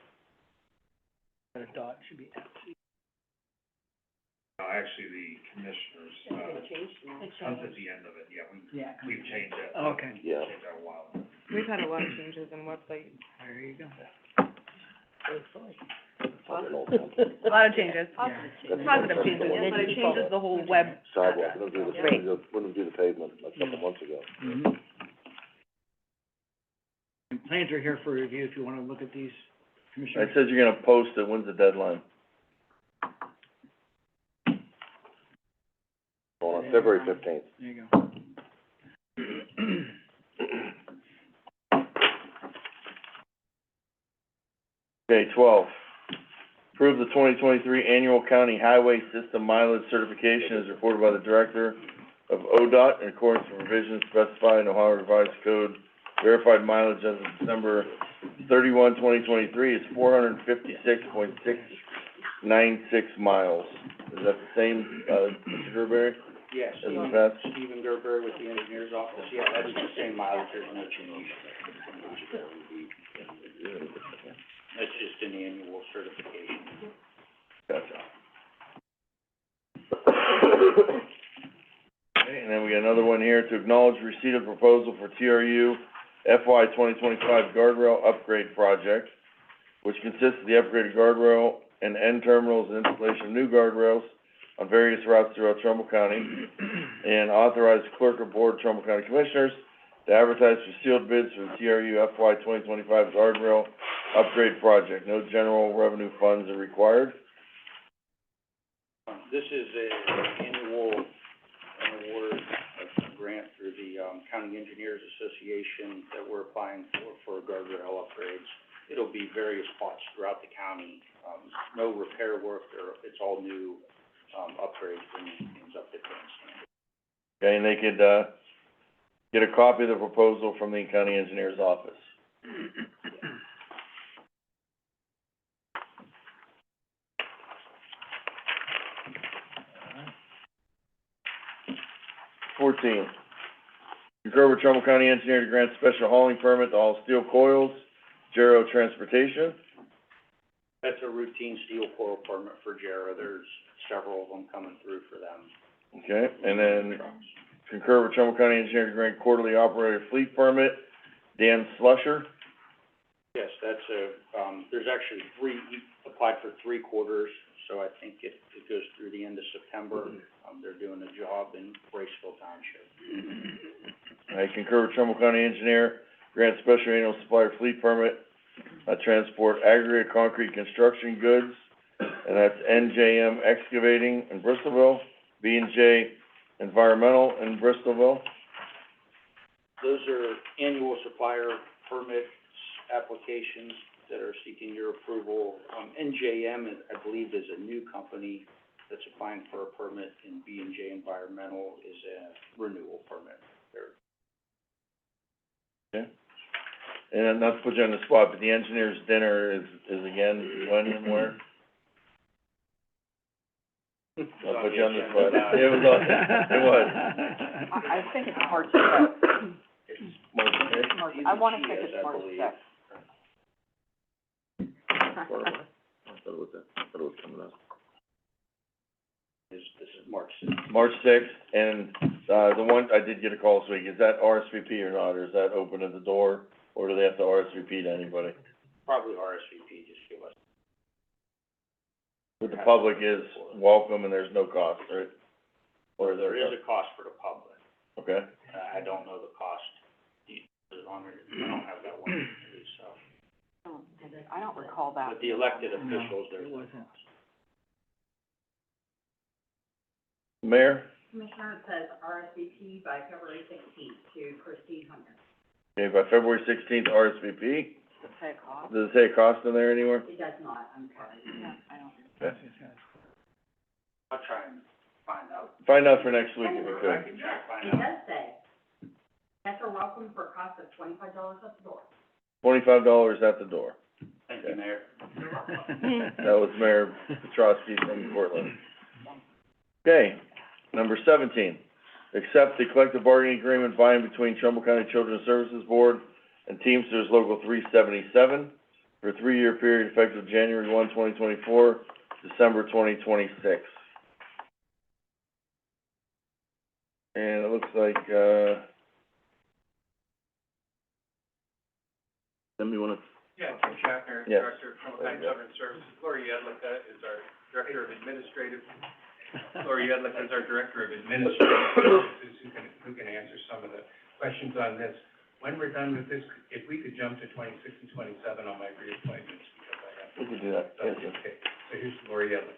But a dot should be at CO. Actually, the commissioners, comes at the end of it, we've changed that. Okay. Yeah. Changed that a while ago. We've had a lot of changes in website, There you go. a lot of changes, positive changes, but it changes the whole web Sidewalk, address. we don't do the, Right. we don't do the pavement a couple months ago. Mm-hmm. And plans are here for review if you wanna look at these, I Commissioner. said you're gonna post it, when's the deadline? On February 15th. There you go. Okay, 12, approve the 2023 annual county highway system mileage certification as reported by the Director of ODOT in accordance with provisions specified in Ohio Revised Code. Verified mileage as of December 31, 2023 is 456.696 miles. Is that the same, Mr. Gerberry, Yes, as in the past? Stephen Gerber with the engineer's office, yeah, that's the same mileage, there's no change. That's just an annual certification. Gotcha. Okay, and then we got another one here, to acknowledge receipt of proposal for TRU FY 2025 guardrail upgrade project, which consists of the upgraded guardrail and end terminals and installation of new guardrails on various routes throughout Trumbull County, and authorize clerk of board, Trumbull County Commissioners, to advertise for sealed bids for the TRU FY 2025 guardrail upgrade project. No general revenue funds are required. This is an annual award of grant through the, County Engineers Association that we're applying for guardrail upgrades. It'll be various spots throughout the county, no repair work, it's all new, upgrades, bringing things up to current standard. Okay, and they could, get a copy of the proposal from the county engineer's office. Fourteen, concur with Trumbull County Engineer to grant special hauling permit to all steel coils, Gero Transportation. That's a routine steel coil permit for Jarrah, there's several of them coming through for them. Okay, and then concur with Trumbull County Engineer to grant quarterly operator fleet permit, Dan Slusher. Yes, that's there's actually he applied for 3 quarters, so I think it goes through the end of September. They're doing a job in Braceville Township. I concur with Trumbull County Engineer, grant special annual supplier fleet permit, transport aggregate concrete construction goods, and that's NJM Excavating in Bristolville, B&J Environmental in Bristolville. Those are annual supplier permits, applications that are seeking your approval. NJM, I believe, is a new company that's applying for a permit, and B&J Environmental is a renewal permit. Okay. And not to put you on the spot, but the engineer's dinner is again when and where? I'll put you on the spot. It was. I think it's March sixth. March sixth? I wanna think it's March sixth. I thought it was coming up. This is March 6th. March sixth, and, the one, I did get a call this week, is that RSVP or not, or is that open at the door, or do they have to RSVP to anybody? Probably RSVP, just give us. But the public is welcome and there's no cost, right? Or is there? There is a cost for the public. Okay, I don't know the cost, as long as, I don't have that one, so. I don't recall that. But the elected officials, there's no wasn't. cost. Mayor? Commissioner, it says RSVP by February 16th to Christine Hunter. Okay, by February 16th, RSVP? Does it say a cost? Does it say a cost in there anywhere? It does not, I'm sorry. Yeah, I don't. Okay. I'll try and find out. Find out for next week if you I could. can try and find It out. does say, guests are welcome for a cost of $25 at the door. $25 at the door. Thank you, Mayor. That was Mayor Petrosky from Portland. Okay, number 17, accept the collective bargaining agreement by and between Trumbull County Children's Services Board and Teamsters Local 377 for for a 3-year period effective January 1, 2024, December 2026. And it looks like, Then we wanna, Yeah, Tim Schaffner, Yes. Director of Trumbull County Government Services. Lori Yedlicka is our Director of Administrative. Lori Yedlicka is our Director of Administrative Services, who can answer some of the questions on this. When we're done with this, if we could jump to 26 and 27 on my reappointments, because I have. we could do that, yes, yes. Okay, so here's Lori Yedlicka.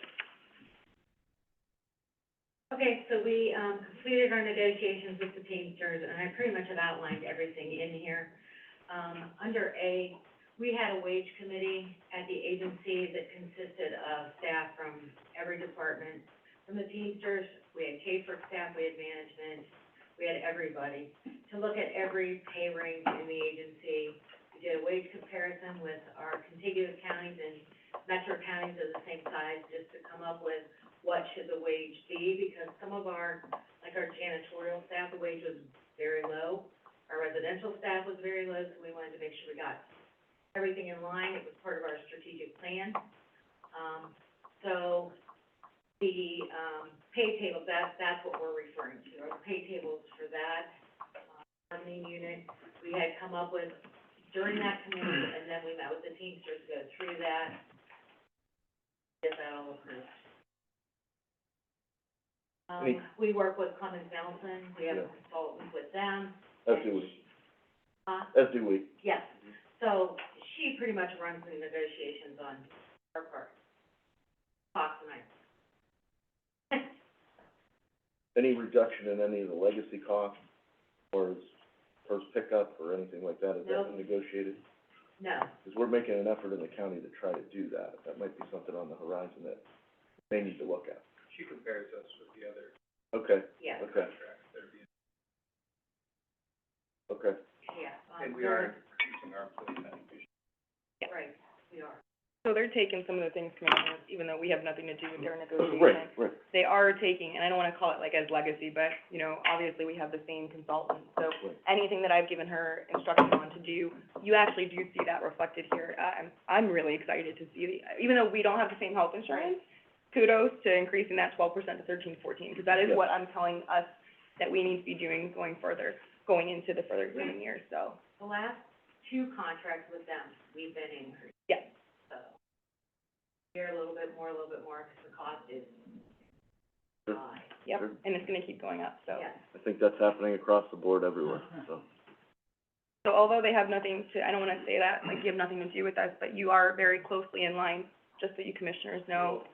Okay, so we, completed our negotiations with the Teamsters, and I pretty much have outlined everything in here. Under A, we had a wage committee at the agency that consisted of staff from every department. From the Teamsters, we had K-FERC staff, we had management, we had everybody, to look at every pay range in the agency. We did a wage comparison with our contiguous counties and metro counties of the same size, just to come up with what should the wage be, because some of our, like our janitorial staff, the wage was very low. Our residential staff was very low, so we wanted to make sure we got everything in line. It was part of our strategic plan. So the, pay tables, that's what we're referring to, our pay tables for that, bargaining unit. We had come up with during that committee, and then we met with the Teamsters to go through that, get that all approved. We work with Clemens Nelson, we have a consultant with them. as do we, as do we. Yes, so she pretty much runs the negotiations on her part. Talks and I. Any reduction in any of the legacy costs, or is first pickup or anything like that, is that Nope. negotiated? No, Because we're making an effort in the county to try to do that. That might be something on the horizon that they need to look at. She compares us with the other Okay, yeah, okay, contracts that are being, okay. yeah. and we are increasing our employee contribution. Right, we are. So they're taking some of the things, Commissioners, even though we have nothing to do with their negotiation. Right, right. They are taking, and I don't wanna call it like as legacy, but, you know, obviously we have the same consultant. So Right. anything that I've given her instruction on to do, you actually do see that reflected here. I'm really excited to see, even though we don't have the same health insurance, kudos to increasing that 12% to 13, 14, because that is Yeah. what I'm telling us that we need to be doing going into the further coming years, so, The last 2 contracts with them, we've been increased, yeah. so. Here a little bit more, because the cost is Sure. high. Yep, Sure. and it's gonna keep going up, so. Yes. I think that's happening across the board everywhere, so. So although they have nothing to, I don't wanna say that, like, you have nothing to do with us, but you are very closely in line, just so you Commissioners know.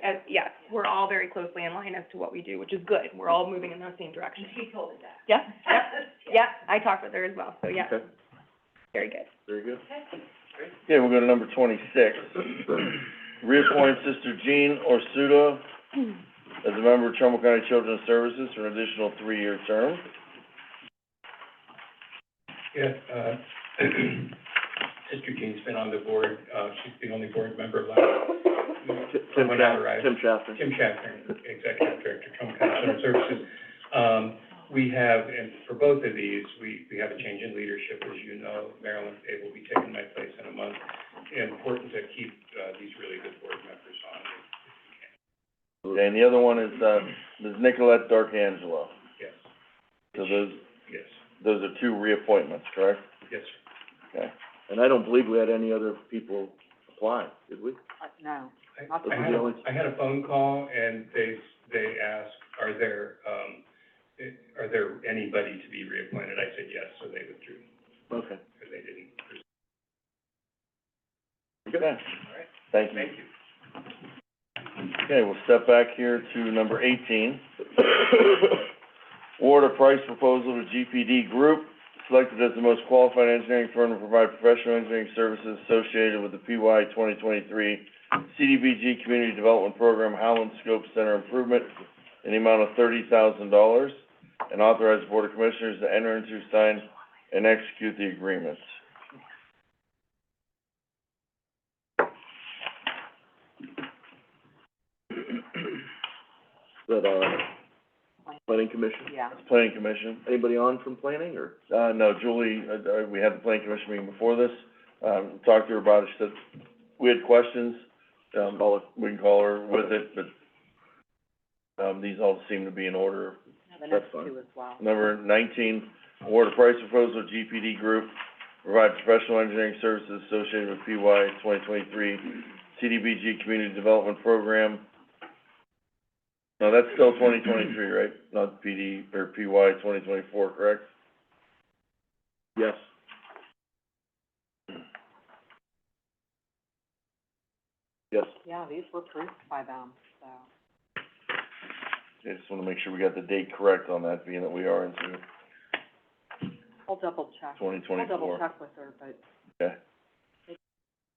As, yes, we're all very closely in line as to what we do, which is good. We're all moving in the same direction. And she told me that. Yeah, yeah, I talked with her as well, so yeah, Okay, very good. very good. Okay, we'll go to number 26. Reappoint Sister Jean Orsuto as a member of Trumbull County Children's Services for an additional 3-year term. Yes, Sister Jean's been on the board, she's the only board member left. Tim When I arrived. Schaffner. Tim Schaffner, Executive Director, Trumbull County Children's Services. We have, and for both of these, we have a change in leadership, as you know. Marilyn Day will be taking my place in a month. Important to keep, these really good board members on. Okay, and the other one is, Ms. Nicolette D'Arcangelo. Yes, So yes, those are 2 reappointments, correct? yes, sir. Okay. And I don't believe we had any other people apply, did we? No. I had a phone call, and they asked, are there anybody to be reappointed? I said yes, so they withdrew, Okay. because they didn't. Okay, All right, thank you. thank you. Okay, we'll step back here to number 18. Award a price proposal to GPD Group, selected as the most qualified engineering firm to provide professional engineering services associated with the PY 2023 CDBG Community Development Program Howland Scope Center Improvement in the amount of $30,000, and authorize the Board of Commissioners to enter into, sign, and execute the agreement. Is that, planning commission? Yeah. Planning Commission. Anybody on from planning, or? No, Julie, we had the Planning Commission meeting before this. talked to her about it, she said, we had questions, we can call her with it, but, these all seem to be in order. Yeah, the That's next fine. two as well. Number 19, award a price proposal to GPD Group, provide professional engineering services associated with PY 2023 CDBG Community Development Program. No, that's still 2023, right? Not PD, or PY 2024, correct? Yes. Yes. Yeah, these were approved by them, so. I just wanna make sure we got the date correct on that, being that we are into I'll double check. 2024. I'll double check with her, but Okay.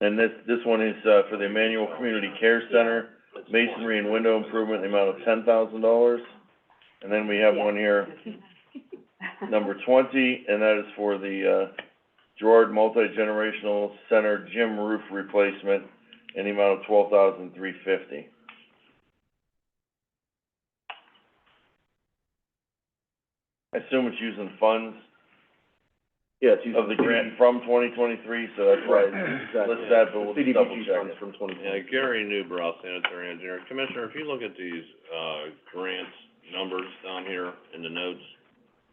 And this one is, for the Emmanuel Community Care Center, masonry and window improvement, in the amount of $10,000. And then we have one here, number 20, and that is for the, Gerard Multi-Generational Center gym roof replacement, in the amount of $12,350. I assume it's using funds Yeah, it's using of the grant from 2023, so that's why it's listed that, but we'll just double CDBG check funds it. from 2020. Yeah, Gary Newbrow, sanitary engineer. Commissioner, if you look at these, grants numbers down here in the notes,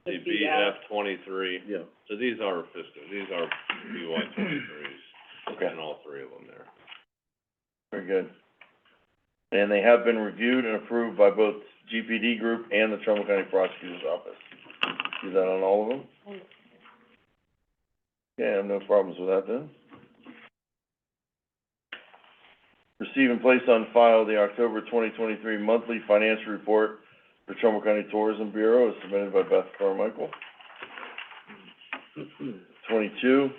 the BF 23, Yeah. so these are these are BY 23s, Okay. and all three of them there. Very good. And they have been reviewed and approved by both GPD Group and the Trumbull County Prosecutor's Office. Is that on all of them? Yeah, I have no problems with that then. Receive and place on file the October 2023 monthly financial report for Trumbull County Tourism Bureau, as submitted by Beth Carmichael. 22,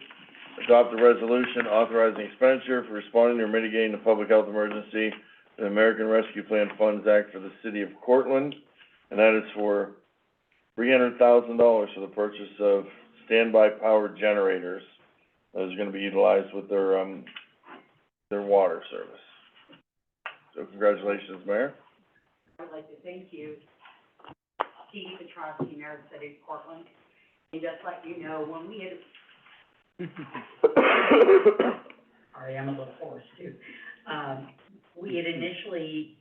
adopt a resolution authorizing expenditure for responding or mitigating the public health emergency in the American Rescue Plan Funds Act for the city of Cortland, and that is for $300,000 for the purchase of standby power generators. Those are gonna be utilized with their water service. So congratulations, Mayor. I would like to thank you, Steve Petrosky, Mayor of the City of Cortland, and just let you know, when we had, sorry, I'm a little hoarse too. We had initially,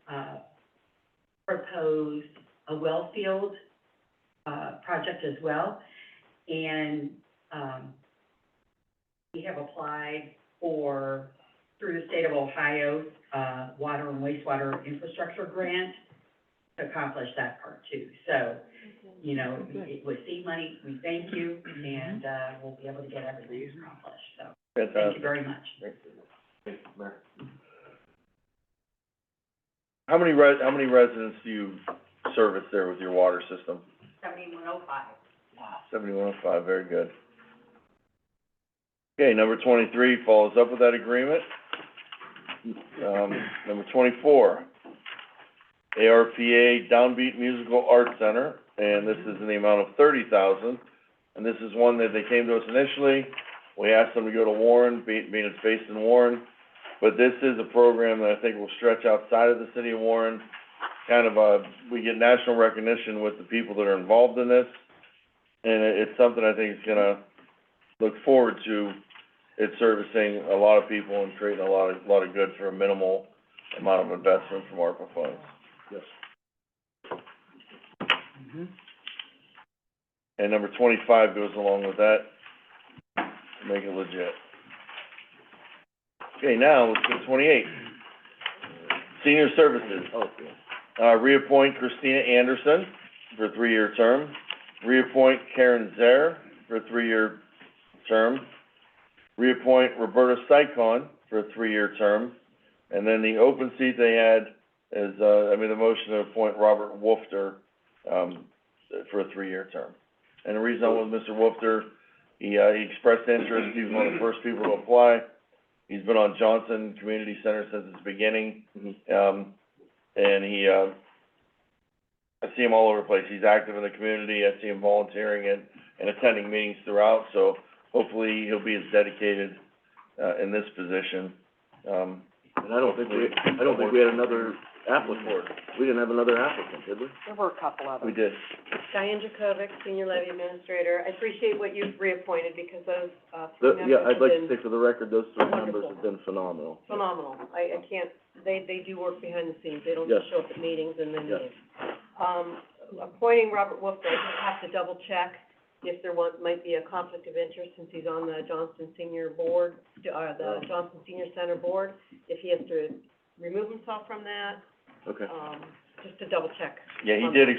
proposed a well field, project as well, and, we have applied for, through the state of Ohio, water and wastewater infrastructure grant to accomplish that part too. So, you know, with seed money, we thank you, and, we'll be able to get everything accomplished, so, thank you Fantastic. very much. Thank you, Mayor. How many residents do you service there with your water system? 7105. 7105, very good. Okay, number 23 follows up with that agreement. Number 24, ARPA Downbeat Musical Arts Center, and this is in the amount of $30,000. And this is one that they came to us initially. We asked them to go to Warren, being it's based in Warren. But this is a program that I think will stretch outside of the city of Warren. Kind of we get national recognition with the people that are involved in this. And it's something I think is gonna look forward to, it servicing a lot of people and creating a lot of good for a minimal amount of investment from Arpa funds. Yes. And number 25 goes along with that, to make it legit. Okay, now, let's go to 28. Senior Services. Reappoint Christina Anderson for a 3-year term. Reappoint Karen Zaire for a 3-year term. Reappoint Roberta Sycon for a 3-year term. And then the open seat they had is, I made a motion to appoint Robert Wolfter, for a 3-year term. And the reason I went with Mr. Wolfter, he expressed interest, he was one of the first people to apply. He's been on Johnson Community Center since its beginning. And he, I see him all over the place. He's active in the community. I see him volunteering and attending meetings throughout, so hopefully he'll be as dedicated, in this position. And I don't think we had another applicant. We didn't have another applicant, did we? There were a couple of them. We did. Diane Jakovic, Senior Levy Administrator. I appreciate what you've reappointed because those, three members Yeah, I'd have like to been say for the record, those three members wonderful. have been phenomenal. phenomenal. I can't, they do work behind the scenes. They don't Yes. just show up at meetings and then Yes. leave. Appointing Robert Wolfson, I just have to double check if there might be a conflict of interest since he's on the Johnston Senior Board, the Johnston Senior Center Board, if he has to remove himself from that, Okay. just to double check. Yeah, he did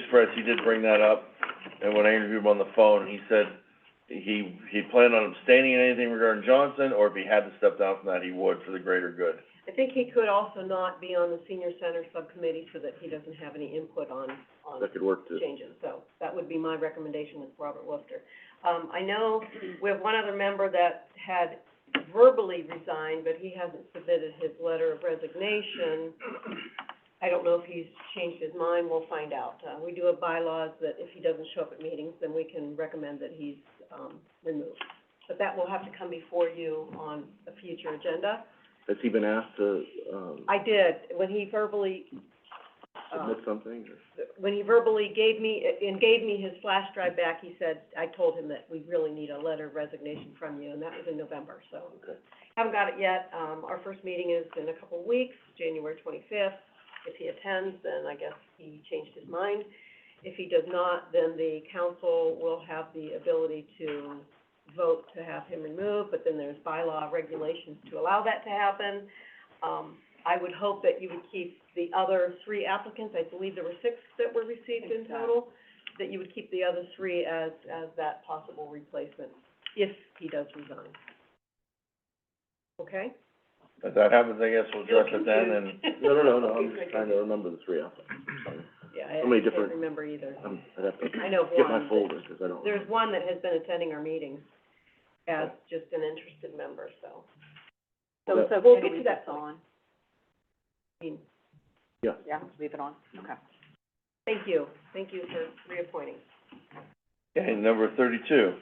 bring that up, and when I interviewed him on the phone, he said he planned on abstaining in anything regarding Johnson, or if he had to step down from that, he would for the greater good. I think he could also not be on the Senior Center Subcommittee so that he doesn't have any input on That could work too. changes, so that would be my recommendation with Robert Wolfter. I know we have one other member that had verbally resigned, but he hasn't submitted his letter of resignation. I don't know if he's changed his mind, we'll find out. We do have bylaws that if he doesn't show up at meetings, then we can recommend that he's, removed. But that will have to come before you on a future agenda. Has he been asked to, I did, when he verbally, submit something, or? when he verbally gave me his flash drive back, he said, I told him that we really need a letter of resignation from you, and that was in November, so. Okay. Haven't got it yet. Our first meeting is in a couple of weeks, January 25th. If he attends, then I guess he changed his mind. If he does not, then the council will have the ability to vote to have him removed, but then there's bylaw regulations to allow that to happen. I would hope that you would keep the other three applicants, I believe there were 6 that were received in total, that you would keep the other 3 as that possible replacement, if he does resign. Okay? If that happens, I guess we'll address it then, and No, I'm just trying to remember the three applicants. Yeah, How I many can't different- remember either. I'd have to I know get one, my but folder, because I don't. there's one that has been attending our meetings as just an interested member, so. Well, So So we'll can get we to leave that this point. on? Yeah. Yeah, leave it on, okay. Thank you for reappointing. Okay, number 32,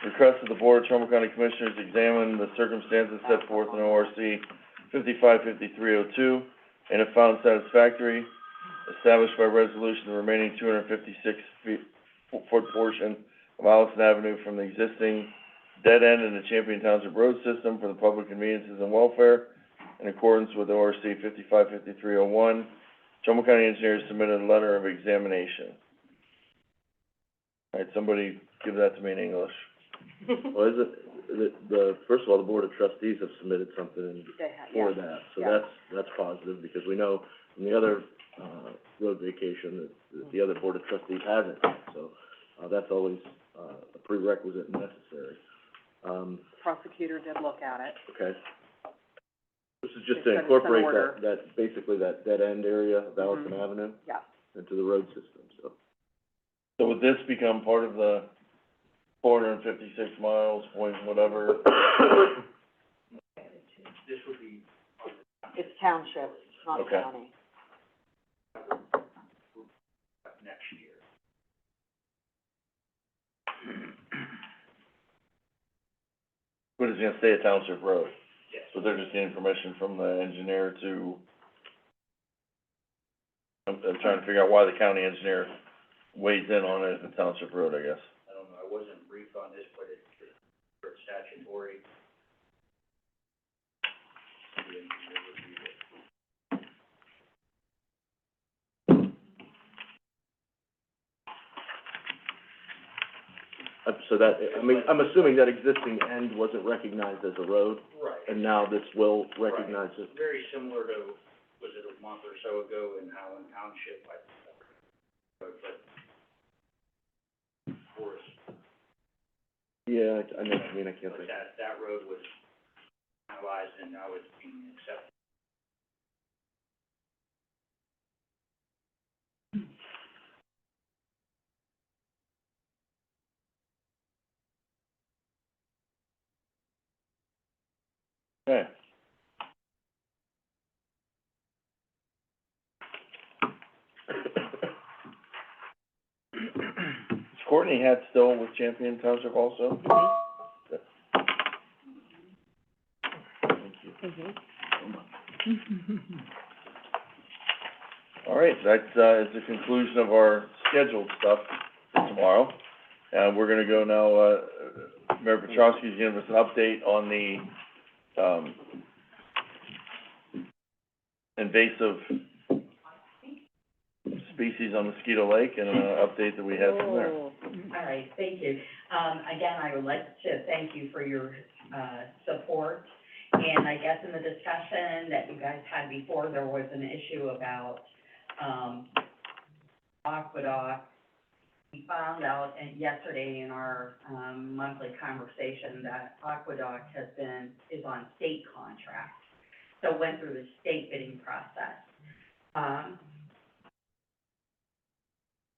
request that the Board of Trumbull County Commissioners examine the circumstances set forth in ORC 555302, and if found satisfactory, established by resolution the remaining 256-foot portion of Allison Avenue from the existing dead end in the Champion Township road system for the public conveniences and welfare in accordance with ORC 555301. Trumbull County Engineers submitted a letter of examination. All right, somebody give that to me in English. Well, first of all, the Board of Trustees have submitted something in for Yeah. that, so Yeah. that's positive, because we know from the other, road vacation that the other Board of Trustees hasn't, so, that's always, a prerequisite and necessary. Prosecutor did look at it. Okay. This is just It to said it's in incorporate order. that, basically that dead end area of Allison Avenue Yeah. into the road system, so. So would this become part of the 456 miles, point whatever? This would be It's township, not Okay. county. next year. But it's gonna stay a township road, Yes. so they're just getting permission from the engineer to, I'm trying to figure out why the county engineer weighs in on it as a township road, I guess. I don't know, I wasn't briefed on this, but it's statutory. The engineer reviewed it. So that, I'm assuming that existing end wasn't recognized as a road, Right. and now this will recognize it. Very similar to, was it a month or so ago in Howland Township, but Forest, Yeah, I know what you mean, I can't but think. that road was analyzed and now it's being accepted. Okay. Is Courtney Hatt still with Champion Township also? Good. Thank you. All right, that, is the conclusion of our scheduled stuff for tomorrow. We're gonna go now, Mayor Petrowski's gonna give us an update on the, invasive species on Mosquito Lake, and an update that we have from there. All right, thank you. Again, I would like to thank you for your, support. And I guess in the discussion that you guys had before, there was an issue about, aqueduct. We found out yesterday in our, monthly conversation that aqueduct is on state contract. So went through the state bidding process.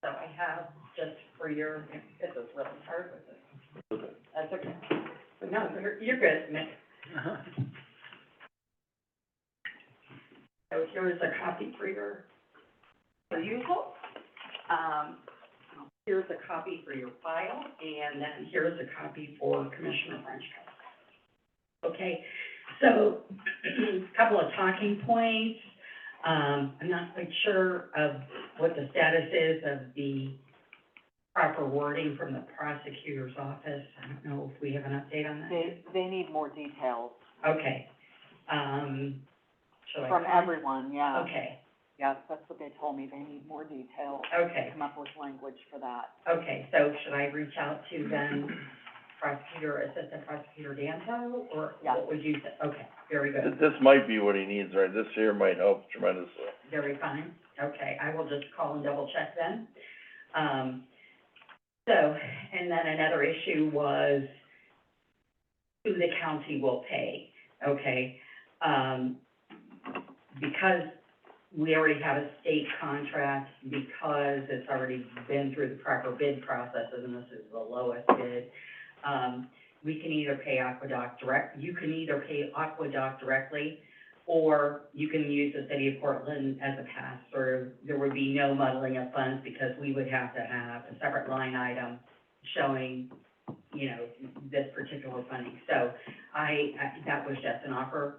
So I have just for your, this is really hard with this. That's okay. But no, you're good, Nick. So here's a copy for your, here's a copy for your file, and then here's a copy for Commissioner Frenchco. Okay, so, a couple of talking points. I'm not quite sure of what the status is of the proper wording from the prosecutor's office. I don't know if we have an update on that. They need more details. Okay, shall I? From everyone, yeah. Okay, Yes, that's what they told me, they need more details. okay, Come up with language for that. okay, so should I reach out to then Assistant Prosecutor Danto, or Yeah. what would you say? Okay, very good. This might be what he needs, right? This here might help tremendously. Very fine, okay, I will just call and double check then. So, and then another issue was who the county will pay, okay? Because we already have a state contract, because it's already been through the proper bid processes, and this is the lowest bid, we can either pay you can either pay Aqueduct directly, or you can use the city of Portland as a pass-through. There would be no muddling of funds, because we would have to have a separate line item showing, you know, this particular funding. So that was just an offer.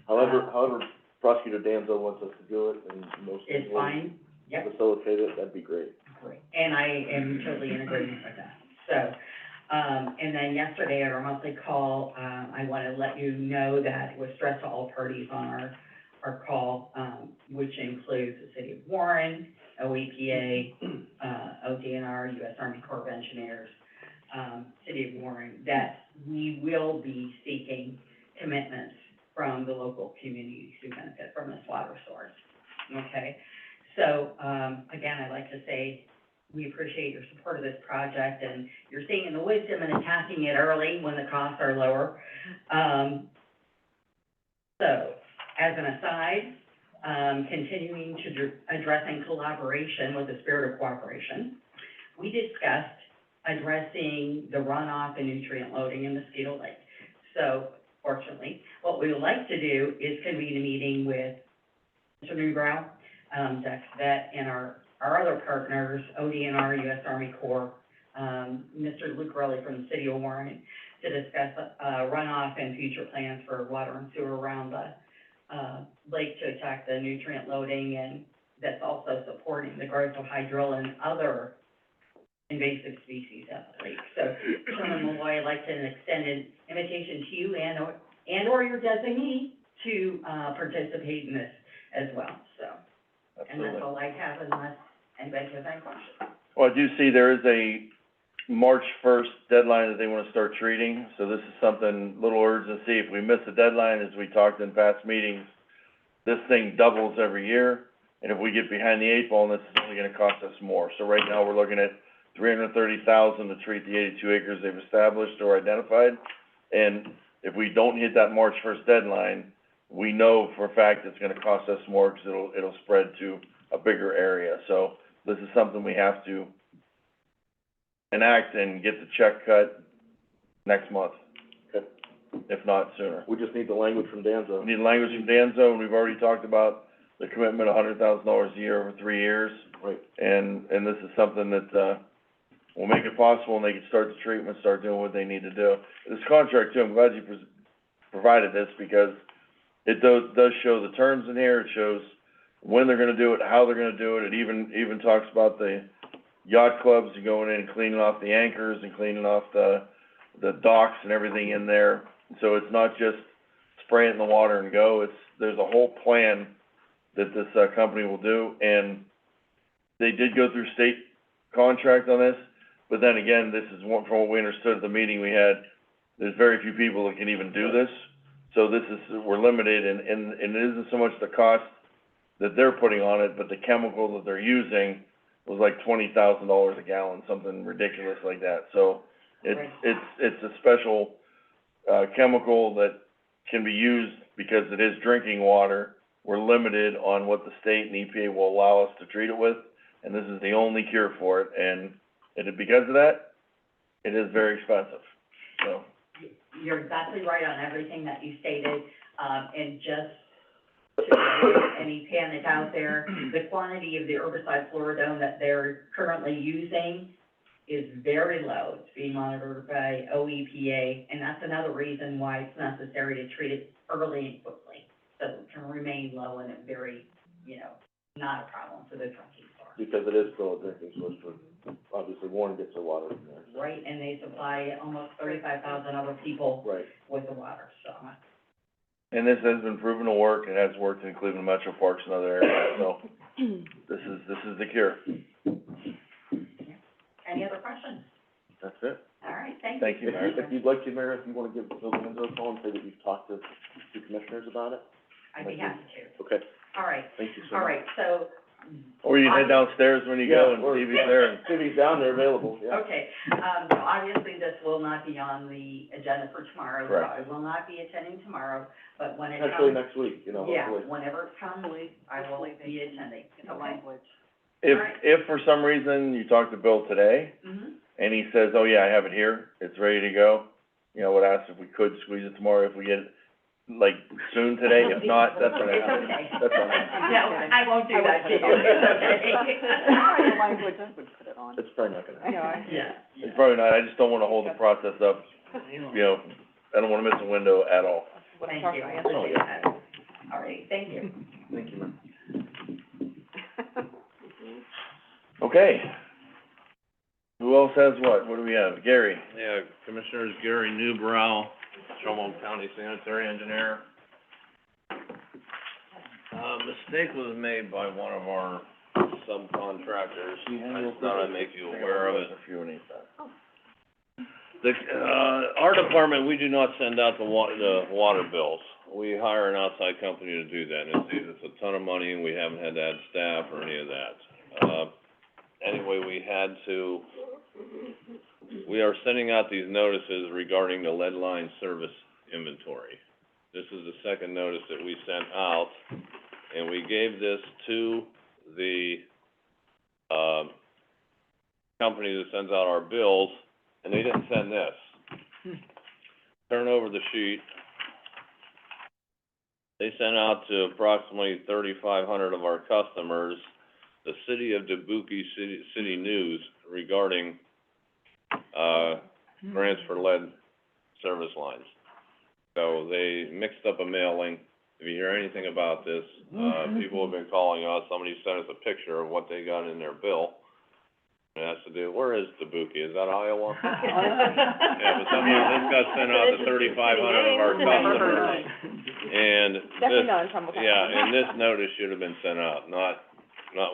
However, Prosecutor Danzo wants us to do it, and most It's people fine, yep. facilitate it, that'd be great. Great. And I am totally in agreement with that. So, and then yesterday at our monthly call, I want to let you know that it was stressed to all parties on our call, which includes the city of Warren, OEPA, ODNR, U.S. Army Corps of Engineers, city of Warren, that we will be seeking commitments from the local communities who benefit from this water source, okay? So, again, I'd like to say we appreciate your support of this project, and you're seeing the wisdom in attacking it early when the costs are lower. So, as an aside, continuing to addressing collaboration with the spirit of cooperation, we discussed addressing the runoff and nutrient loading in Mosquito Lake. So, fortunately, what we would like to do is convene a meeting with Mr. Newbrow, Vet, and our other partners, ODNR, U.S. Army Corps, Mr. Luke Rowley from the city of Warren, to discuss, runoff and future plans for water and sewer around the, lake to attack the nutrient loading, and that's also supporting the growth of hydrilla and other invasive species at the lake. So, Chairman Malloy, I'd like to extend an invitation to you and or your designee to, participate in this as well, so. And that's all I have, unless anybody has any questions. Well, I do see there is a March 1st deadline that they want to start treating, so this is something, little urgency. If we miss the deadline, as we talked in past meetings, this thing doubles every year, and if we get behind the 8 ball, this is only gonna cost us more. So right now, we're looking at $330,000 to treat the 82 acres they've established or identified. And if we don't hit that March 1st deadline, we know for a fact it's gonna cost us more, because it'll spread to a bigger area. So this is something we have to enact and get the check cut next month, Okay. if not sooner. We just need the language from Danzo. We need language from Danzo, and we've already talked about the commitment, $100,000 a year over 3 years. Right. And this is something that, will make it possible, and they can start the treatment, start doing what they need to do. This contract too, I'm glad you provided this, because it does show the terms in here, it shows when they're gonna do it, how they're gonna do it. It even talks about the yacht clubs and going in and cleaning off the anchors and cleaning off the docks and everything in there. So it's not just spray it in the water and go, there's a whole plan that this, company will do, and they did go through state contract on this, but then again, this is one, from what we understood at the meeting we had, there's very few people that can even do this, so we're limited, and it isn't so much the cost that they're putting on it, but the chemical that they're using was like $20,000 a gallon, something ridiculous like that, so it's a special, chemical that can be used because it is drinking water. We're limited on what the state and EPA will allow us to treat it with, and this is the only cure for it, and because of that, it is very expensive, so. You're exactly right on everything that you stated, and just to avoid any panic out there, the quantity of the herbicide fluoridone that they're currently using is very low. It's being monitored by OEPA, and that's another reason why it's necessary to treat it early and quickly, so it can remain low and a very, not a problem for the drinking source. Because it is still a drinking source for, obviously, Warren gets their water from there. Right, and they supply almost 35,000 other people Right. with the water, so. And this has been proven to work, it has worked in Cleveland Metro Parks and other areas, so this is the cure. Any other questions? That's it. All right, thank you. Thank you, Mayor. If you'd like to, Mayor, if you wanna give Bill Windsor a call and say that you've talked to two commissioners about it? I'd be happy to. Okay, All right, thank you so much. all right, so, Or you head downstairs when you go and see if he's there, and If he's down there available, yeah. okay, so obviously this will not be on the agenda for tomorrow, so Correct. I will not be attending tomorrow, but when it Actually, comes, next week, yeah, hopefully. whenever it comes, I will be attending, The language. if for some reason you talk to Bill today, Mm-hmm. and he says, oh yeah, I have it here, it's ready to go, would ask if we could squeeze it tomorrow, if we get it, like, soon today, if not, that's what It's happens. okay. That's all right. No, I won't do I would that to you, put it on. it's The language, I would put it on. It's probably not gonna happen. okay. Yeah. It's probably not, I just don't wanna hold the process up, I don't wanna miss a window at all. Thank you, I appreciate that. All right, thank you. Thank you, ma'am. Okay. Who else has what? What do we have? Gary? Yeah, Commissioners Gary Newbrow, Trumbull County Sanitary Engineer. Mistake was made by one of our subcontractors. I just thought I'd make you aware of it. Our department, we do not send out the water bills. We hire an outside company to do that, and it's a ton of money, and we haven't had to add staff or any of that. Anyway, we are sending out these notices regarding the lead line service inventory. This is the second notice that we sent out, and we gave this to the, company that sends out our bills, and they didn't send this. Turn over the sheet. They sent out to approximately 3,500 of our customers the City of Dubuque City News regarding, grants for lead service lines. So they mixed up a mailing. If you hear anything about this, people have been calling us, somebody sent us a picture of what they got in their bill. It has to do, where is Dubuque, is that Iowa? Yeah, but this got sent out to 3,500 of our customers, and Definitely not in Trumbull County. yeah, and this notice should have been sent out, not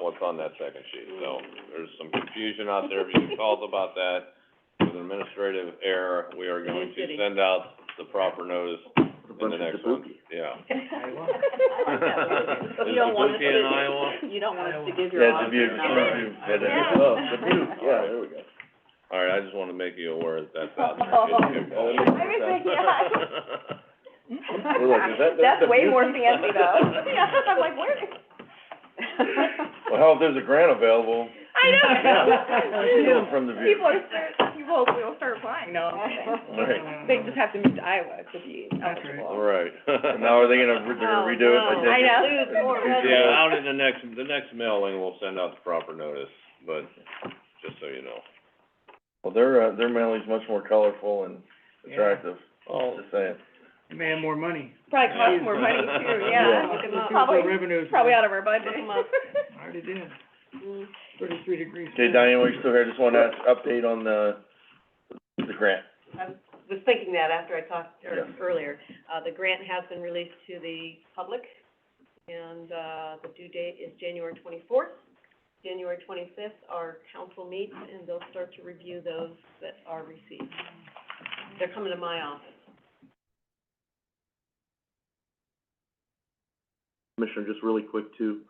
what's on that second sheet. So, there's some confusion out there, if you can call us about that, with an administrative error, we are going to send out the proper notice in the next one, yeah. Is Dubuque in Iowa? You don't want us to give your Yeah, officer number. Oh, Dubuque, yeah, there we go. All right, I just wanna make you aware that that's out there. We're like, is that That's way Dubuque? more fancy though. Yeah, I'm like, where? Well, hell, if there's a grant available, I know. from the view. People will start applying, no, I'm kidding. Right. They just have to move to Iowa to be eligible. Right. Now, are they gonna redo it? I know. Yeah, out in the next mailing, we'll send out the proper notice, but just so you know. Well, their mailing's much more colorful and attractive, just saying. May have more money. Probably costs more money too, yeah. Look 'em up. Probably, Revenues. probably out of our budget. Look 'em up. Already did, Mm. 33 degrees. Okay, Diane, while you're still here, just wanted to ask update on the grant. I was thinking that after I talked, Yeah. earlier. The grant has been released to the public, and, the due date is January 24th. January 25th, our council meets, and they'll start to review those that are received. They're coming to my office. Commissioner, just really quick too,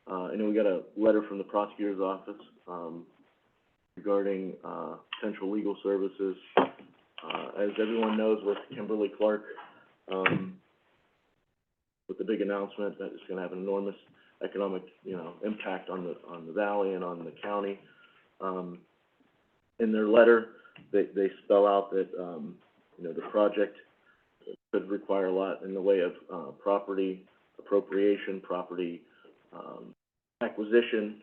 I know we got a letter from the prosecutor's office, regarding, potential legal services. As everyone knows with Kimberly Clark, with the big announcement that it's gonna have an enormous economic, impact on the valley and on the county. In their letter, they spell out that, the project could require a lot in the way of, property appropriation, property, acquisition,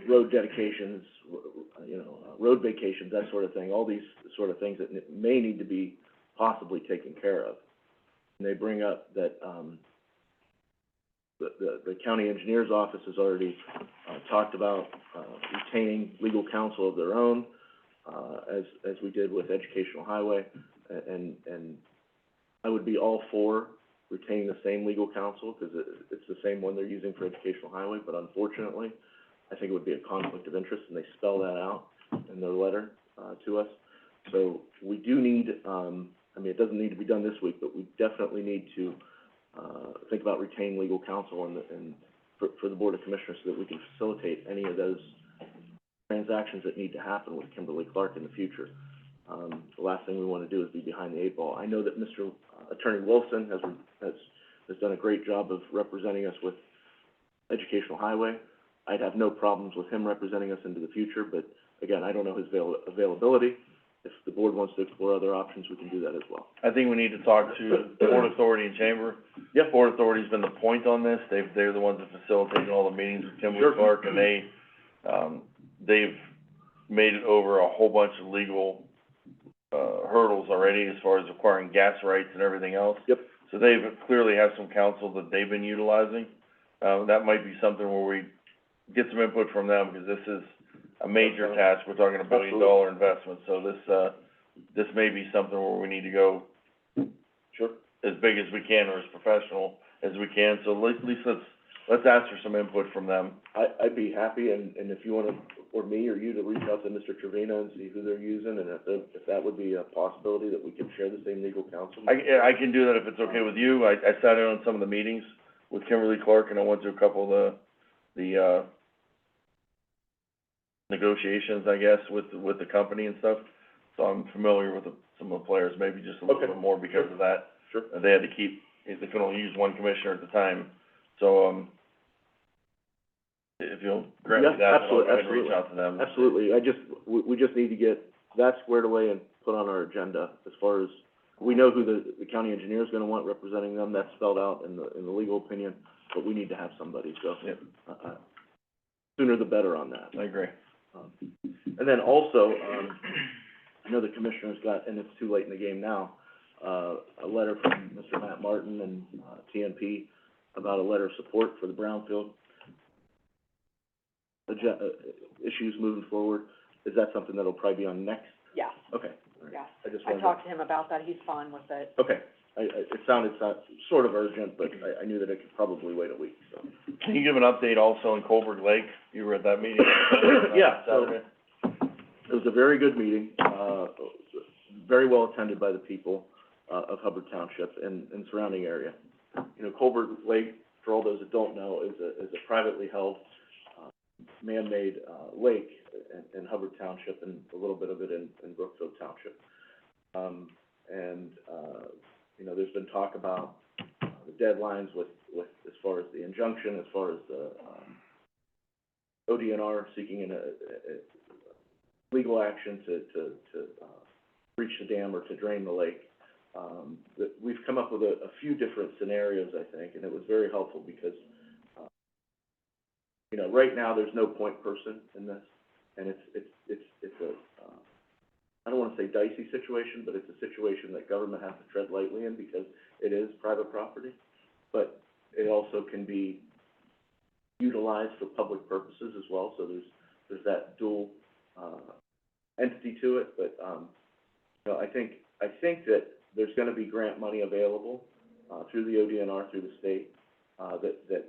road dedications, road vacations, that sort of thing, all these sort of things that may need to be possibly taken care of. And they bring up that, the county engineer's office has already, talked about, retaining legal counsel of their own, as we did with Educational Highway, and I would be all for retaining the same legal counsel, because it's the same one they're using for Educational Highway, but unfortunately, I think it would be a conflict of interest, and they spell that out in their letter, to us. So we do need, it doesn't need to be done this week, but we definitely need to, think about retaining legal counsel and for the Board of Commissioners, so that we can facilitate any of those transactions that need to happen with Kimberly Clark in the future. The last thing we wanna do is be behind the 8 ball. I know that Mr. Attorney Wilson has done a great job of representing us with Educational Highway. I'd have no problems with him representing us into the future, but again, I don't know his availability. If the board wants to explore other options, we can do that as well. I think we need to talk to Port Authority and Chamber. Yep. Port Authority's been the point on this, they're the ones that facilitated all the meetings with Kimberly Clark, and they've made it over a whole bunch of legal, hurdles already as far as acquiring gas rights and everything else. Yep. So they've clearly have some counsel that they've been utilizing. That might be something where we get some input from them, because this is a major task, we're talking $1 billion investment, so this may be something where we need to go Sure. as big as we can, or as professional as we can, so at least let's ask for some input from them. I'd be happy, and if you wanna, or me or you, to reach out to Mr. Trevino and see who they're using, and if that would be a possibility, that we can share the same legal counsel. I can do that if it's okay with you. I sat in on some of the meetings with Kimberly Clark, and I went to a couple of the negotiations, I guess, with the company and stuff. So I'm familiar with some of the players, maybe just a little bit more because of that. Sure. They had to they could only use one commissioner at the time, so, if you'll grant me that, then I'll go ahead and reach out to them. Absolutely, we just need to get that squared away and put on our agenda, as far as, we know who the county engineer's gonna want representing them, that's spelled out in the legal opinion, but we need to have somebody, so. Yep. Sooner the better on that. I agree. And then also, I know the commissioners got, and it's too late in the game now, a letter from Mr. Matt Martin and, TNP about a letter of support for the brownfield issues moving forward. Is that something that'll probably be on next? Yes, Okay, all right. yes. I just I wanted to. talked to him about that, he's fine with it. Okay, it sounded sort of urgent, but I knew that it could probably wait a week, so. Can you give an update also on Colberg Lake? You were at that meeting? Yeah, so- Saturday? It was a very good meeting, very well attended by the people, of Hubbard Township and surrounding area. Colberg Lake, for all those that don't know, is a privately held, man-made, lake in Hubbard Township, and a little bit of it in Brookfield Township. There's been talk about, the deadlines with, as far as the injunction, as far as the, ODNR seeking a legal action to breach the dam or to drain the lake. We've come up with a few different scenarios, I think, and it was very helpful because, right now, there's no point person in this, and it's I don't wanna say dicey situation, but it's a situation that government has to tread lightly in because it is private property. But it also can be utilized for public purposes as well, so there's that dual, entity to it, but, you know, I think that there's gonna be grant money available, through the ODNR, through the state, that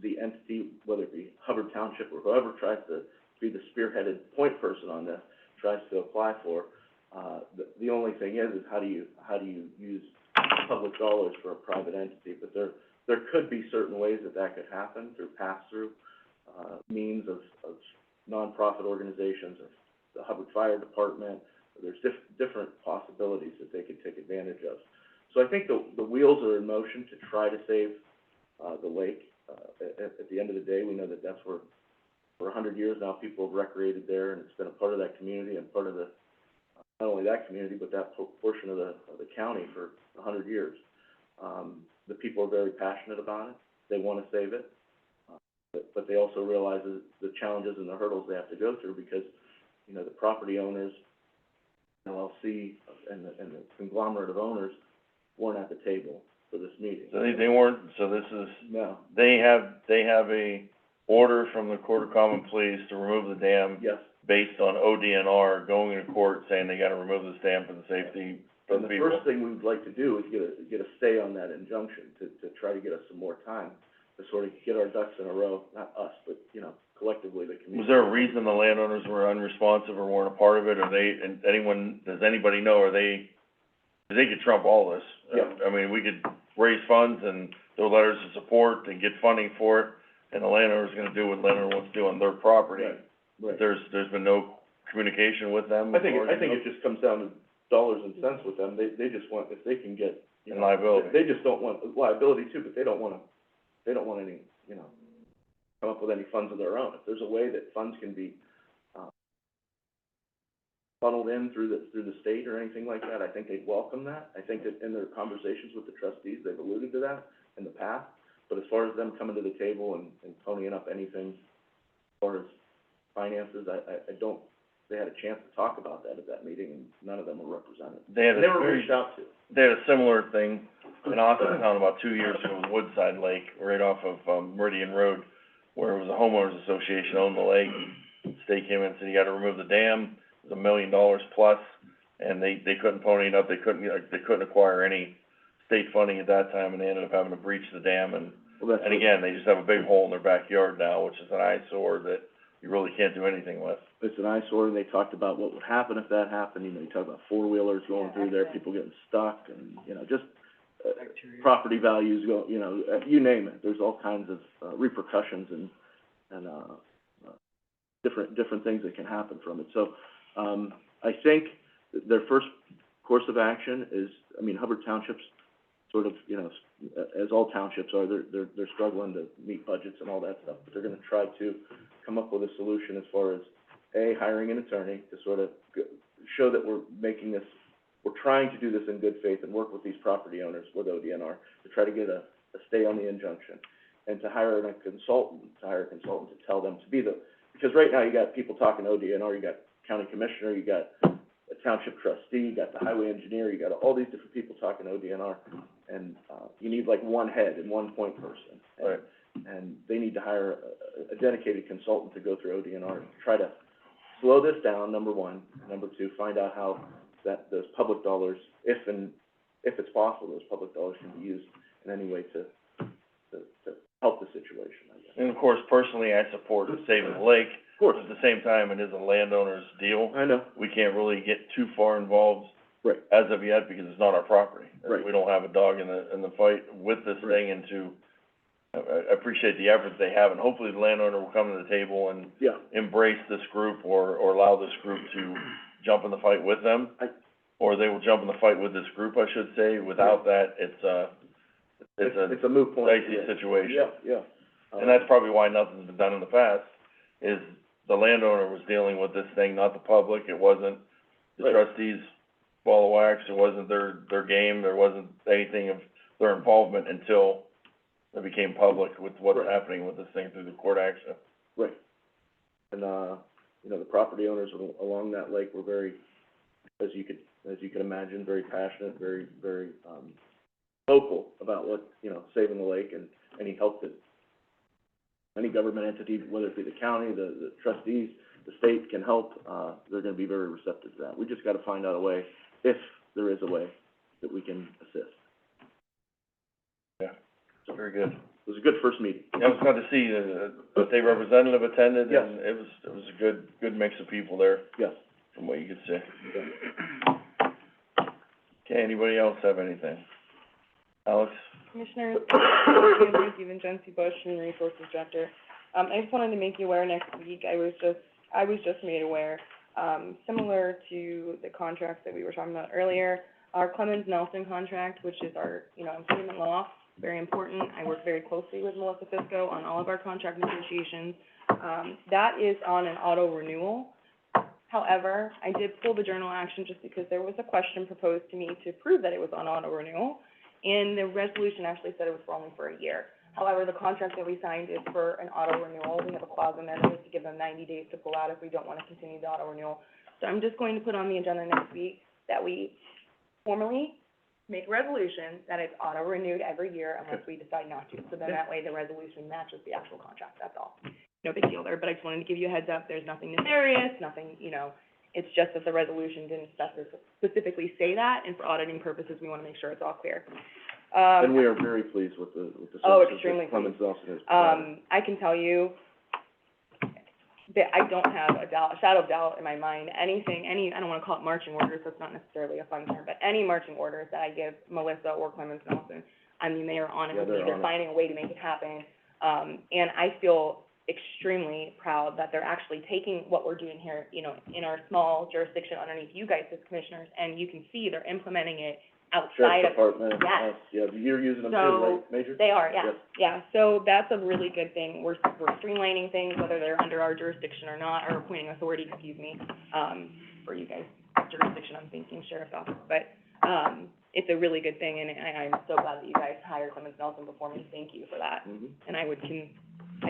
the entity, whether it be Hubbard Township or whoever tries to be the spearheaded point person on this, tries to apply for. The only thing is how do you use public dollars for a private entity? But there could be certain ways that could happen through pass-through, means of nonprofit organizations, or the Hubbard Fire Department. There's different possibilities that they could take advantage of. So I think the wheels are in motion to try to save, the lake. At the end of the day, we know that that's where, for 100 years now, people have recreated there, and it's been a part of that community and part of the, not only that community, but that portion of the county for 100 years. The people are very passionate about it. They wanna save it. But they also realize the challenges and the hurdles they have to go through because, you know, the property owners, LLC, and the conglomerate of owners weren't at the table for this meeting. So they weren't, so this is, No. they have a order from the Court of Common Pleas to remove the dam Yes. based on ODNR going to court saying they gotta remove this dam for the safety of And the the people. first thing we would like to do is get a stay on that injunction to try to get us some more time to sort of get our ducks in a row, not us, but, you know, collectively the community. Was there a reason the landowners were unresponsive or weren't a part of it, or does anybody know, they could trump all this? Yeah. I mean, we could raise funds and throw letters of support and get funding for it, and the landowner's gonna do what the landowner wants to do on their property. Right. There's been no communication with them? I think it just comes down to dollars and cents with them. They just want, if they can get, you And know, liability. they just don't want liability too, but they don't want any, you know, come up with any funds of their own. If there's a way that funds can be, funneled in through the state or anything like that, I think they'd welcome that. I think that in their conversations with the trustees, they've alluded to that in the past. But as far as them coming to the table and ponying up anything as far as finances, I don't, they had a chance to talk about that at that meeting, and none of them were represented. They had And they were reached out to. They had a similar thing in Austintown about 2 years ago with Woodside Lake, right off of, Meridian Road, where it was a homeowners association owned the lake. State came in and said, you gotta remove the dam, it was $1 million plus, and they couldn't pony it up, they couldn't acquire any state funding at that time, and they ended up having to breach the dam, and again, they just have a big hole in their backyard now, which is an eyesore that you really can't do anything with. It's an eyesore, and they talked about what would happen if that happened, you know, you talk about four-wheelers going through there, people getting stuck, and, you know, just, property values go, you know, you name it, there's all kinds of, repercussions and, different things that can happen from it. So, I think their first course of action is, I mean, Hubbard Township's sort of, you know, as all townships are, they're struggling to meet budgets and all that stuff, but they're gonna try to come up with a solution as far as, A, hiring an attorney to sort of show that we're trying to do this in good faith and work with these property owners with ODNR to try to get a stay on the injunction, and to hire a consultant to tell them to be because right now you got people talking ODNR, you got county commissioner, you got a township trustee, you got the highway engineer, you got all these different people talking ODNR, and, you need like one head and one point person. Right. And they need to hire a dedicated consultant to go through ODNR, to try to slow this down, number one. Number two, find out how those public dollars, if it's possible, those public dollars can be used in any way to help the situation, I guess. And of course, personally, I support saving the lake. Of course. At the same time, it is a landowner's deal. I know. We can't really get too far involved. Right. As of yet, because it's not our property. Right. We don't have a dog in the fight with this thing, and I appreciate the effort they have, and hopefully the landowner will come to the table and Yeah. embrace this group, or allow this group to jump in the fight with them. Or they will jump in the fight with this group, I should say. Without that, it's a moot point. dicey situation. Yeah. And that's probably why nothing's been done in the past, is the landowner was dealing with this thing, not the public. It wasn't the trustees' ball of wax, it wasn't their game, there wasn't anything of their involvement until it became public with what's happening with this thing through the court action. Right. And, you know, the property owners along that lake were very as you can imagine, very passionate, very, vocal about what, saving the lake and any help that any government entity, whether it be the county, the trustees, the state can help, they're gonna be very receptive to that. We just gotta find out a way, if there is a way, that we can assist. Yeah, very good. It was a good first meeting. Yeah, it was good to see the state representative attended, Yes. and it was a good mix of people there, Yes. from what you could see. Okay, anybody else have anything? Alex? Commissioners, Andrew Steven, Bush, Human Resources Director. I just wanted to make you aware next week, I was just made aware, similar to the contracts that we were talking about earlier, our Clemens Nelson contract, which is our, employment law, very important. I work very closely with Melissa Fisco on all of our contract negotiations. That is on an auto renewal. However, I did pull the journal action just because there was a question proposed to me to prove that it was on auto renewal, and the resolution actually said it was only for a year. However, the contract that we signed is for an auto renewal. We have a clause in there that is to give them 90 days to pull out if we don't want to continue the auto renewal. So I'm just going to put on the agenda next week that we formally make a resolution that it's auto renewed every year unless we decide not to. So then that way the resolution matches the actual contract, that's all. No big deal there, but I just wanted to give you a heads up, there's nothing nefarious, nothing, it's just that the resolution didn't specifically say that, and for auditing purposes, we want to make sure it's all clear. And we are very pleased with the services that Clemens Nelson has provided. I can tell you that I don't have a shadow of doubt in my mind, I don't wanna call it marching orders, that's not necessarily a fun term, but any marching orders that I give Melissa or Clemens Nelson, they are on it with me, they're finding a way to make it happen. And I feel extremely proud that they're actually taking what we're doing here, in our small jurisdiction underneath you guys as commissioners, and you can see they're implementing it outside of. Sheriff's Department, Yes. yeah, you're using them too, So, right, Major? They are, yeah, Yes. yeah, so that's a really good thing, we're streamlining things, whether they're under our jurisdiction or not, or appointing authority, for you guys, jurisdiction, I'm thinking sheriff's office, but, it's a really good thing, and I'm so glad that you guys hired Clemens Nelson before me, thank you for that. Mhm. And I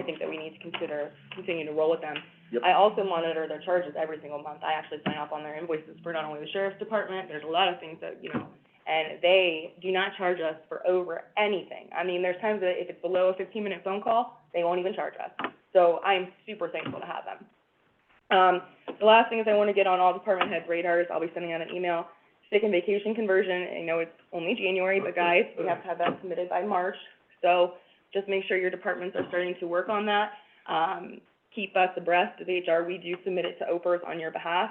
think that we need to continue to roll with them. Yep. I also monitor their charges every single month, I actually sign off on their invoices for not only the sheriff's department, there's a lot of things that, and they do not charge us for over anything. There's times that if it's below a 15-minute phone call, they won't even charge us. So I'm super thankful to have them. The last thing is I want to get on all department head radars. I'll be sending out an email. Sick and vacation conversion, I know it's only January, but guys, we have to have that submitted by March. So just make sure your departments are starting to work on that. Keep us abreast of HR. We do submit it to OPERS on your behalf.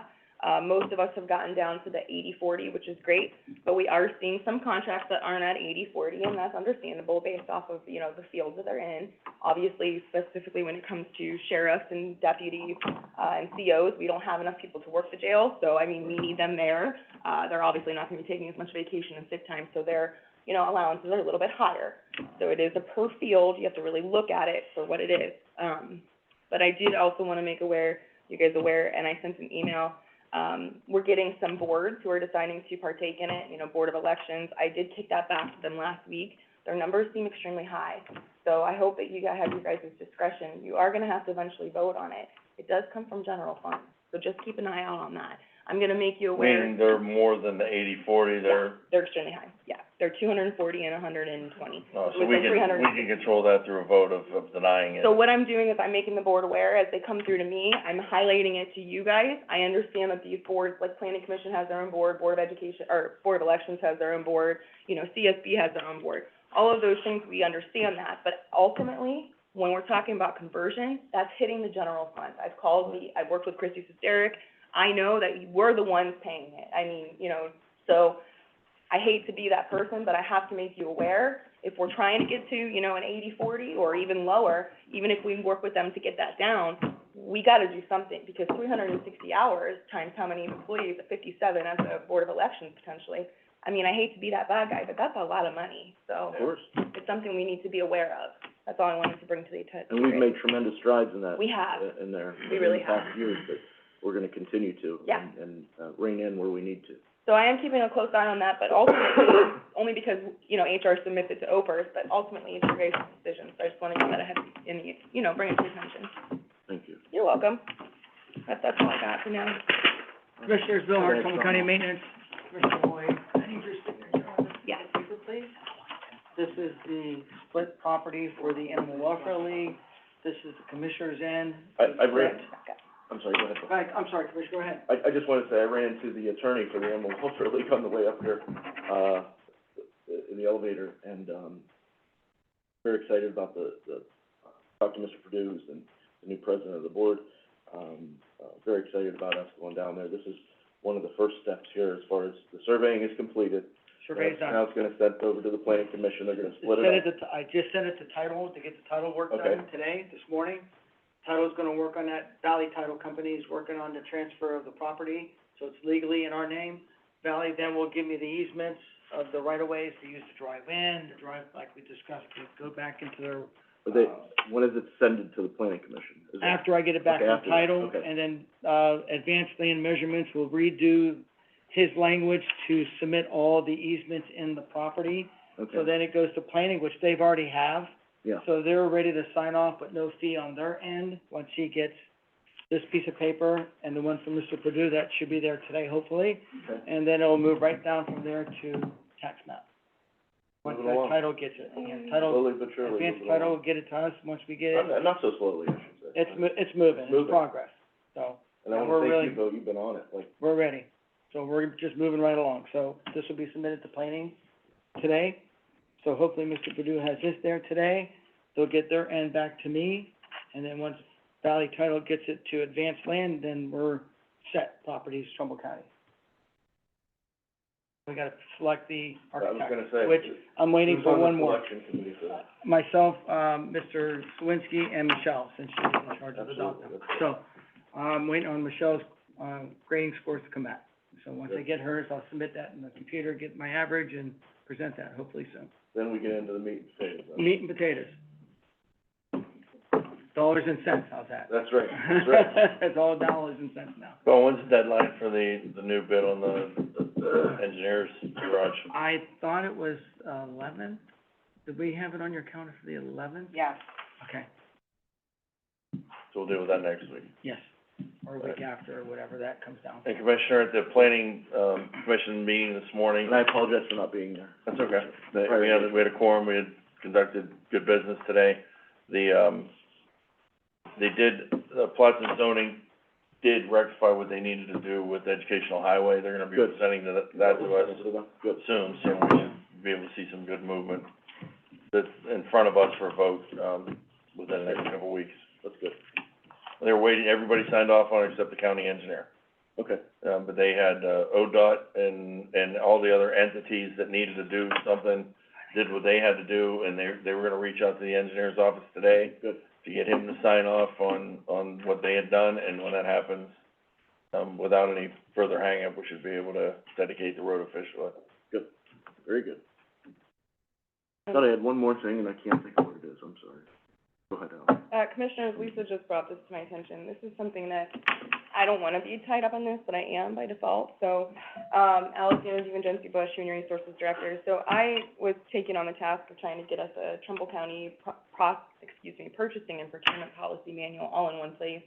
Most of us have gotten down to the 80-40, which is great, but we are seeing some contracts that aren't at 80-40, and that's understandable based off of, the fields that they're in. Obviously, specifically when it comes to sheriffs and deputies, and COs, we don't have enough people to work the jail, so, we need them there. They're obviously not gonna be taking as much vacation and sick time, so their, allowances are a little bit higher. So it is a per field, you have to really look at it for what it is. But I did also wanna make you guys aware, and I sent an email. We're getting some boards who are deciding to partake in it, Board of Elections. I did kick that back to them last week. Their numbers seem extremely high. So I hope that you guys have your guys' discretion. You are gonna have to eventually vote on it. It does come from general funds, so just keep an eye out on that. I'm gonna make you aware. Meaning they're more than the 80-40, They're extremely high, yeah. They're 240 and 120. Oh, so With we the can 360. control that through a vote of denying it. So what I'm doing is I'm making the board aware as they come through to me, I'm highlighting it to you guys. I understand that these boards, like Planning Commission has their own board, Board of Education, or Board of Elections has their own board, CSB has their own board. All of those things, we understand that, but ultimately, when we're talking about conversion, that's hitting the general fund. I've worked with Christy Sesteric, I know that we're the ones paying it. So I hate to be that person, but I have to make you aware. If we're trying to get to, an 80-40 or even lower, even if we work with them to get that down, we gotta do something, because 360 hours times how many employees, 57 at the Board of Elections potentially. I hate to be that bad guy, but that's a lot of money, so. Of course. It's something we need to be aware of. That's all I wanted to bring to the attention. And we've made tremendous strides in that. We have. In there. We really In the past years, but we're gonna continue to. Yeah. And rein in where we need to. So I am keeping a close eye on that, but ultimately, only because, HR submits it to OPERS, but ultimately it's your guys' decision. So I just wanted to get that ahead and, bring it to your attention. Thank you. You're welcome. That's all I got for now. Commissioners, Bill Hart, Trumbull County Maintenance, Commissioner Boyd, I need your signature on this. Yes. Paper, please. This is the split property for the Animal Welfare League. This is the Commissioner's end. I ran, I'm sorry, go ahead. Go ahead, I'm sorry, Commissioner, go ahead. I just wanted to say, I ran into the attorney for the Animal Welfare League on the way up here, in the elevator, and, very excited about talked to Mr. Perdue, who's the new president of the board. Very excited about us going down there. This is one of the first steps here as far as the surveying is completed. Survey's done. Now it's gonna send over to the planning commission, they're gonna split it up. I just sent it to title, to get the title work Okay. done today, this morning. Title's gonna work on that, Valley Title Company is working on the transfer of the property, so it's legally in our name. Valley then will give me the easements of the right-of-ways to use to drive in, to drive, like we discussed, to go back into their, But when is it sended to the planning commission? Is it- after I get it back Okay, from after that, title, okay. and then, advanced land measurements will redo his language to submit all the easements in the property. Okay. So then it goes to planning, which they've already have. Yeah, So they're ready to sign off, but no fee on their end, once he gets this piece of paper and the one from Mr. Perdue, that should be there today, hopefully. okay. And then it'll move right down from there to tax map. Once Moving that along. title gets it, yeah, title, Slowly but surely. advanced moving title will along. get it to us, once we get it, Not so slowly, I should say. it's moving, It's it's moving. progress, so, And I and wanna we're thank really- you, Bill, you've been on it, like, we're ready. So we're just moving right along, so this will be submitted to planning today. So hopefully Mr. Perdue has this there today, they'll get their end back to me, and then once Valley Title gets it to Advanced Land, then we're set, properties, Trumbull County. We gotta select the I was architect, gonna say. which I'm waiting who's for on the one more. selection committee for that? Myself, Mr. Swinsky, and Michelle, since she's in charge of the Absolutely. document. So, I'm waiting on Michelle's, grading scores to come back. So once I Good. get hers, I'll submit that in the computer, get my average, and present that, hopefully soon. Then we get into the meat and potatoes. then. Meat and potatoes. Dollars and cents, how's that? That's right, that's right. It's all dollars and cents now. Well, when's the deadline for the new bid on the engineer's garage? I thought it was 11th. Did we have it on your calendar for the 11th? Yes. Okay, So we'll deal with that next week. yes, or a week after, or whatever that comes down to. And Commissioner, at the planning, commission meeting this morning, And I apologize for not being there. that's okay. We had a quorum, we had conducted good business today. The plots and zoning did rectify what they needed to do with educational highway. They're gonna be Good. presenting that to us Good. soon, so we should be able to see some good movement that's in front of us for a vote, within the next couple of weeks. That's good. They were waiting, everybody signed off on it except the county engineer. Okay, But they had, ODOT and all the other entities that needed to do something, did what they had to do, and they were gonna reach out to the engineer's office today good. to get him to sign off on what they had done, and when that happens, without any further hangup, we should be able to dedicate the road officially. Very good. Thought I had one more thing, and I can't think of what it is, I'm sorry. Go ahead, Al. Commissioners, Lisa just brought this to my attention. This is something that, I don't wanna be tied up in this, but I am by default. So, Alexander Devengency Bush, Human Resources Director. So I was taken on the task of trying to get us a Trumbull County purchasing and procurement policy manual all in one place.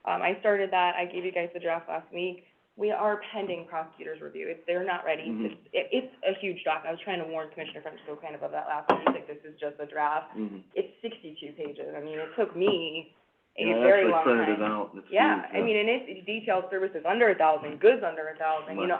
I started that, I gave you guys the draft last week. We are pending prosecutor's review. They're not ready. Mhm. It's a huge doc. I was trying to warn Commissioner Frenchco kind of that last week, like, this is just a draft. Mm-hmm. It's 62 pages. I mean, it took me a Yeah, very long time. I actually printed it out, and it's huge, Yeah, I mean, and it's detailed services under 1,000, goods under 1,000, you know,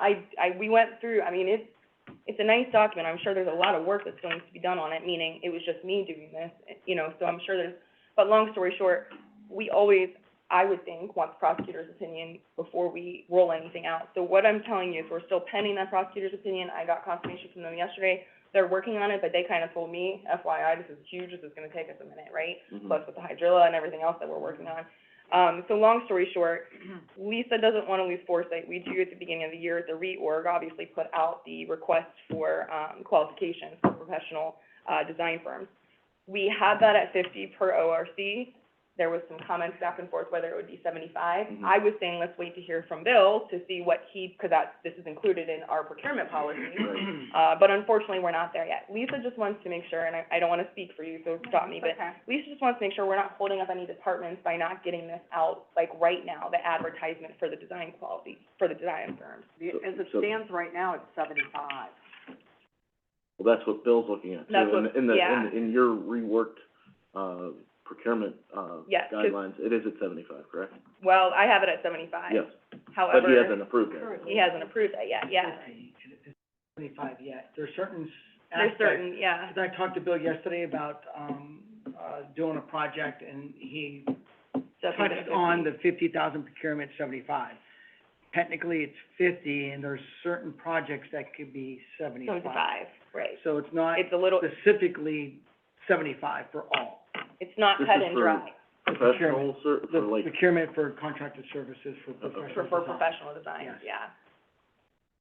we went through, I mean, it's a nice document. I'm sure there's a lot of work that's going to be done on it, meaning it was just me doing this, you know, so I'm sure but long story short, we always, I would think, want the prosecutor's opinion before we roll anything out. So what I'm telling you is we're still pending that prosecutor's opinion. I got confirmation from them yesterday. They're working on it, but they kind of told me, FYI, this is huge, this is gonna take us a minute, right? Mhm. Plus with the hydrilla and everything else that we're working on. So long story short, Lisa doesn't wanna lose foresight. We do at the beginning of the year, the reorg obviously put out the request for, qualifications for professional, design firms. We had that at 50 per ORC. there was some comments back and forth whether it would be 75. Mhm. I was saying, let's wait to hear from Bill to see what because this is included in our procurement policy. But unfortunately, we're not there yet. Lisa just wants to make sure, and I don't wanna speak for you, so stop me, but Lisa just wants to make sure we're not holding up any departments by not getting this out, like, right now, the advertisement for the design quality, for the design firms. As it So- stands right now, it's 75. Well, that's what Bill's looking at, too. That's what- yeah. In your reworked, procurement, Yes, 'cause- guidelines, it is at 75, correct? Well, I have it at 75. Yes, However. but he hasn't approved it. He hasn't approved that yet, yeah. It's 75 yet. There's certain There's aspects. certain, yeah. 'Cause I talked to Bill yesterday about, doing a project, and he touched on the 50,000 procurement 75. Technically, it's 50, and there's certain projects that could be 75. 75, right. So it's not It's a little, specifically 75 for all. it's not This cut is and for dry Professional for The like, procurement for contracted services for professional for design. professional design, Yes. yeah.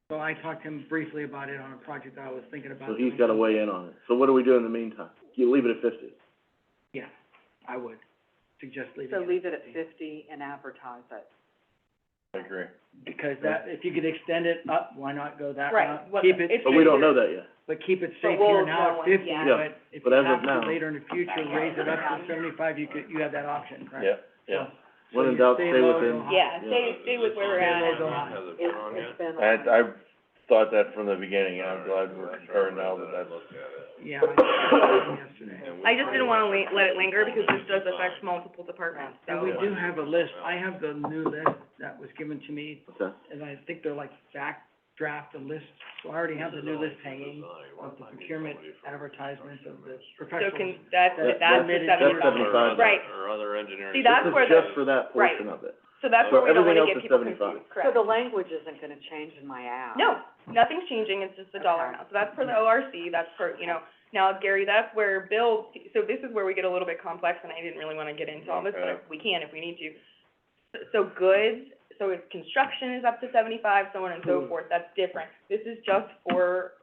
So I talked to him briefly about it on a project that I was thinking about. so he's doing. gotta weigh in on it. So what do we do in the meantime? You leave it at 50? Yeah, I would suggest leaving So it. leave it at 50 and advertise it. I agree. Because that, if you could extend it up, why not go that Right, route? what- Keep it, it's- But we don't know that yet. but keep it But safe we'll here now know at when- 50, yeah. but if But you as of have to now- later in the future, raise it up to 75, you have that option, correct? Yeah, yeah. So When in you doubt, stay stay low, within. go high. Yeah, stay with where we're at. Go high. Has it been on yet? It's been Um, I thought that from the beginning, and I'm glad we're concurring now that that's. Look at it. Yeah, I talked to him yesterday. I just didn't wanna let it linger because this does affect multiple departments, so. And we do have a list, I have the new list that was given to me, What's that? and I think they're like backdraft list, so I already have the new list hanging of the procurement advertisements of the So professionals. that's That- the that's 75. 75. Right. Or other engineering. See, that's This where is the, just for that right. portion of it. so that's So where we don't everything wanna else get is people 75. confused, So correct? the language isn't gonna change in my app? No, nothing's changing, it's just a dollar Okay. amount, so that's for the ORC, that's for, now, Gary, that's where Bill, so this is where we get a little bit complex, and I didn't really wanna get into all this, but Okay. we can if we need to. So goods, so if construction is up to 75, so on and so forth, that's different. This is just for,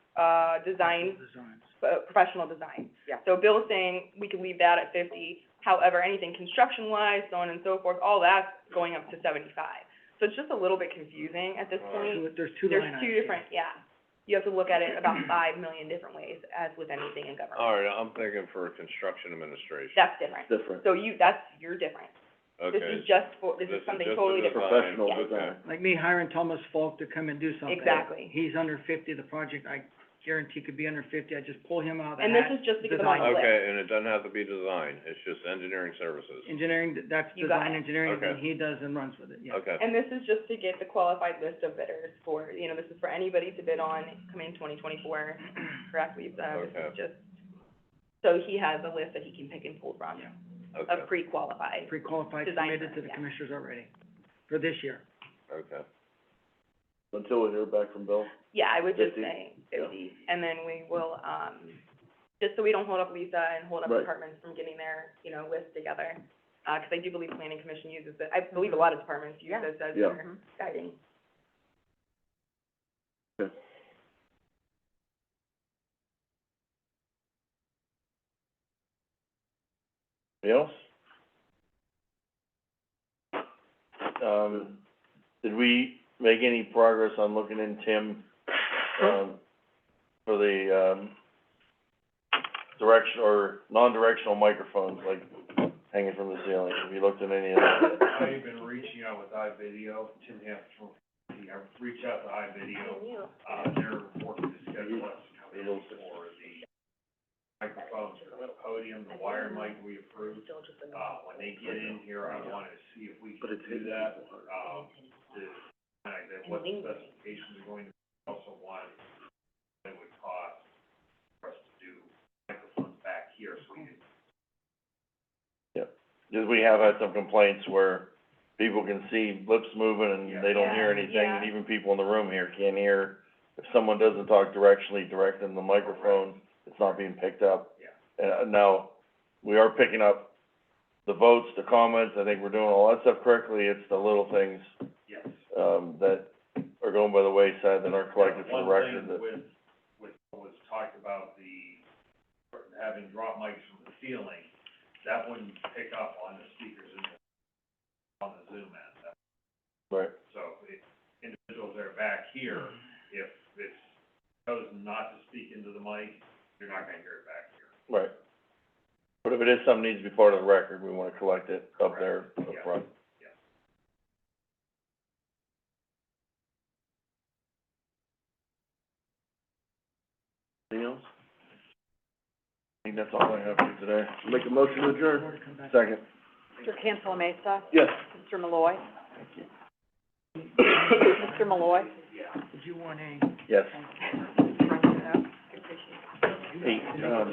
design, Designs. professional design. Yeah. So Bill's saying we could leave that at 50, however, anything construction-wise, so on and so forth, all that's going up to 75. So it's just a little bit confusing at this point. So there's two line There's items. two different, yeah. You have to look at it about 5 million different ways, as with anything in government. All right, I'm thinking for construction administration. That's different. Different. So you're different. This Okay. is just for, this This is is something just a totally different. design. Professional Yeah. design. Like me hiring Thomas Falk to come and do something. Exactly. He's under 50, the project, I guarantee could be under 50, I just pull him out of the And this hat. is just to get them on the Design. list. Okay, and it doesn't have to be design, it's just engineering services. Engineering, that's You got design it. engineering, and Okay. he does and runs with it, yeah. Okay. And this is just to get the qualified list of bidders for, this is for anybody to bid on, come in 2024, correct? This Okay. is just, so he has a list that he can pick and pull from, Okay, of pre-qualified. Pre-qualified, Design submitted to firm, the yeah. commissioners already, for this year. okay. Until we hear back from Bill. Yeah, I would just 50? say 50, and then we will, just so we don't hold up Lisa and hold up Right. departments from getting their, list together. 'Cause I do believe planning commission uses it, I believe a lot of departments use Yeah. this as Yeah. their guiding. Okay. Anybody else? Did we make any progress on looking in Tim, for the, direction, or non-directional microphones, like hanging from the ceiling? Have you looked at any of that? I've been reaching out with iVideo, Tim Hampton, I've reached out to iVideo, they're working to schedule us to come in for the microphones for the podium, the wire mic we approved. When they get in here, I wanna see if we But can it's do hidden. that, what the specifications are going to be. Also want what it would cost for us to do microphones back here, so we can. Because we have had some complaints where people can see lips moving and they don't hear Yeah, anything, and yeah. even people in the room here can't hear. If someone doesn't talk directionally, direct in the microphone, it's not being picked up. Yeah. Now, we are picking up the votes, the comments, I think we're doing all that stuff correctly, it's the little things, Yes. that are going by the wayside that aren't collected for the record, that. One thing with what was talked about, having drop mics from the ceiling, that wouldn't pick up on the speakers on the Zoom end. Right. So, if individuals that are back here, if it's chosen not to speak into the mic, you're not gonna hear it back here. Right. But if it is something that needs to be part of the record, we wanna collect it up there, up Yeah. front. Anything else? I think that's all I have for today. Make a motion to adjourn. Second. Mr. Cancela Mesa, Yes. Mr. Malloy. Mr. Malloy. Did you want a? Yes. Run it out. Hey,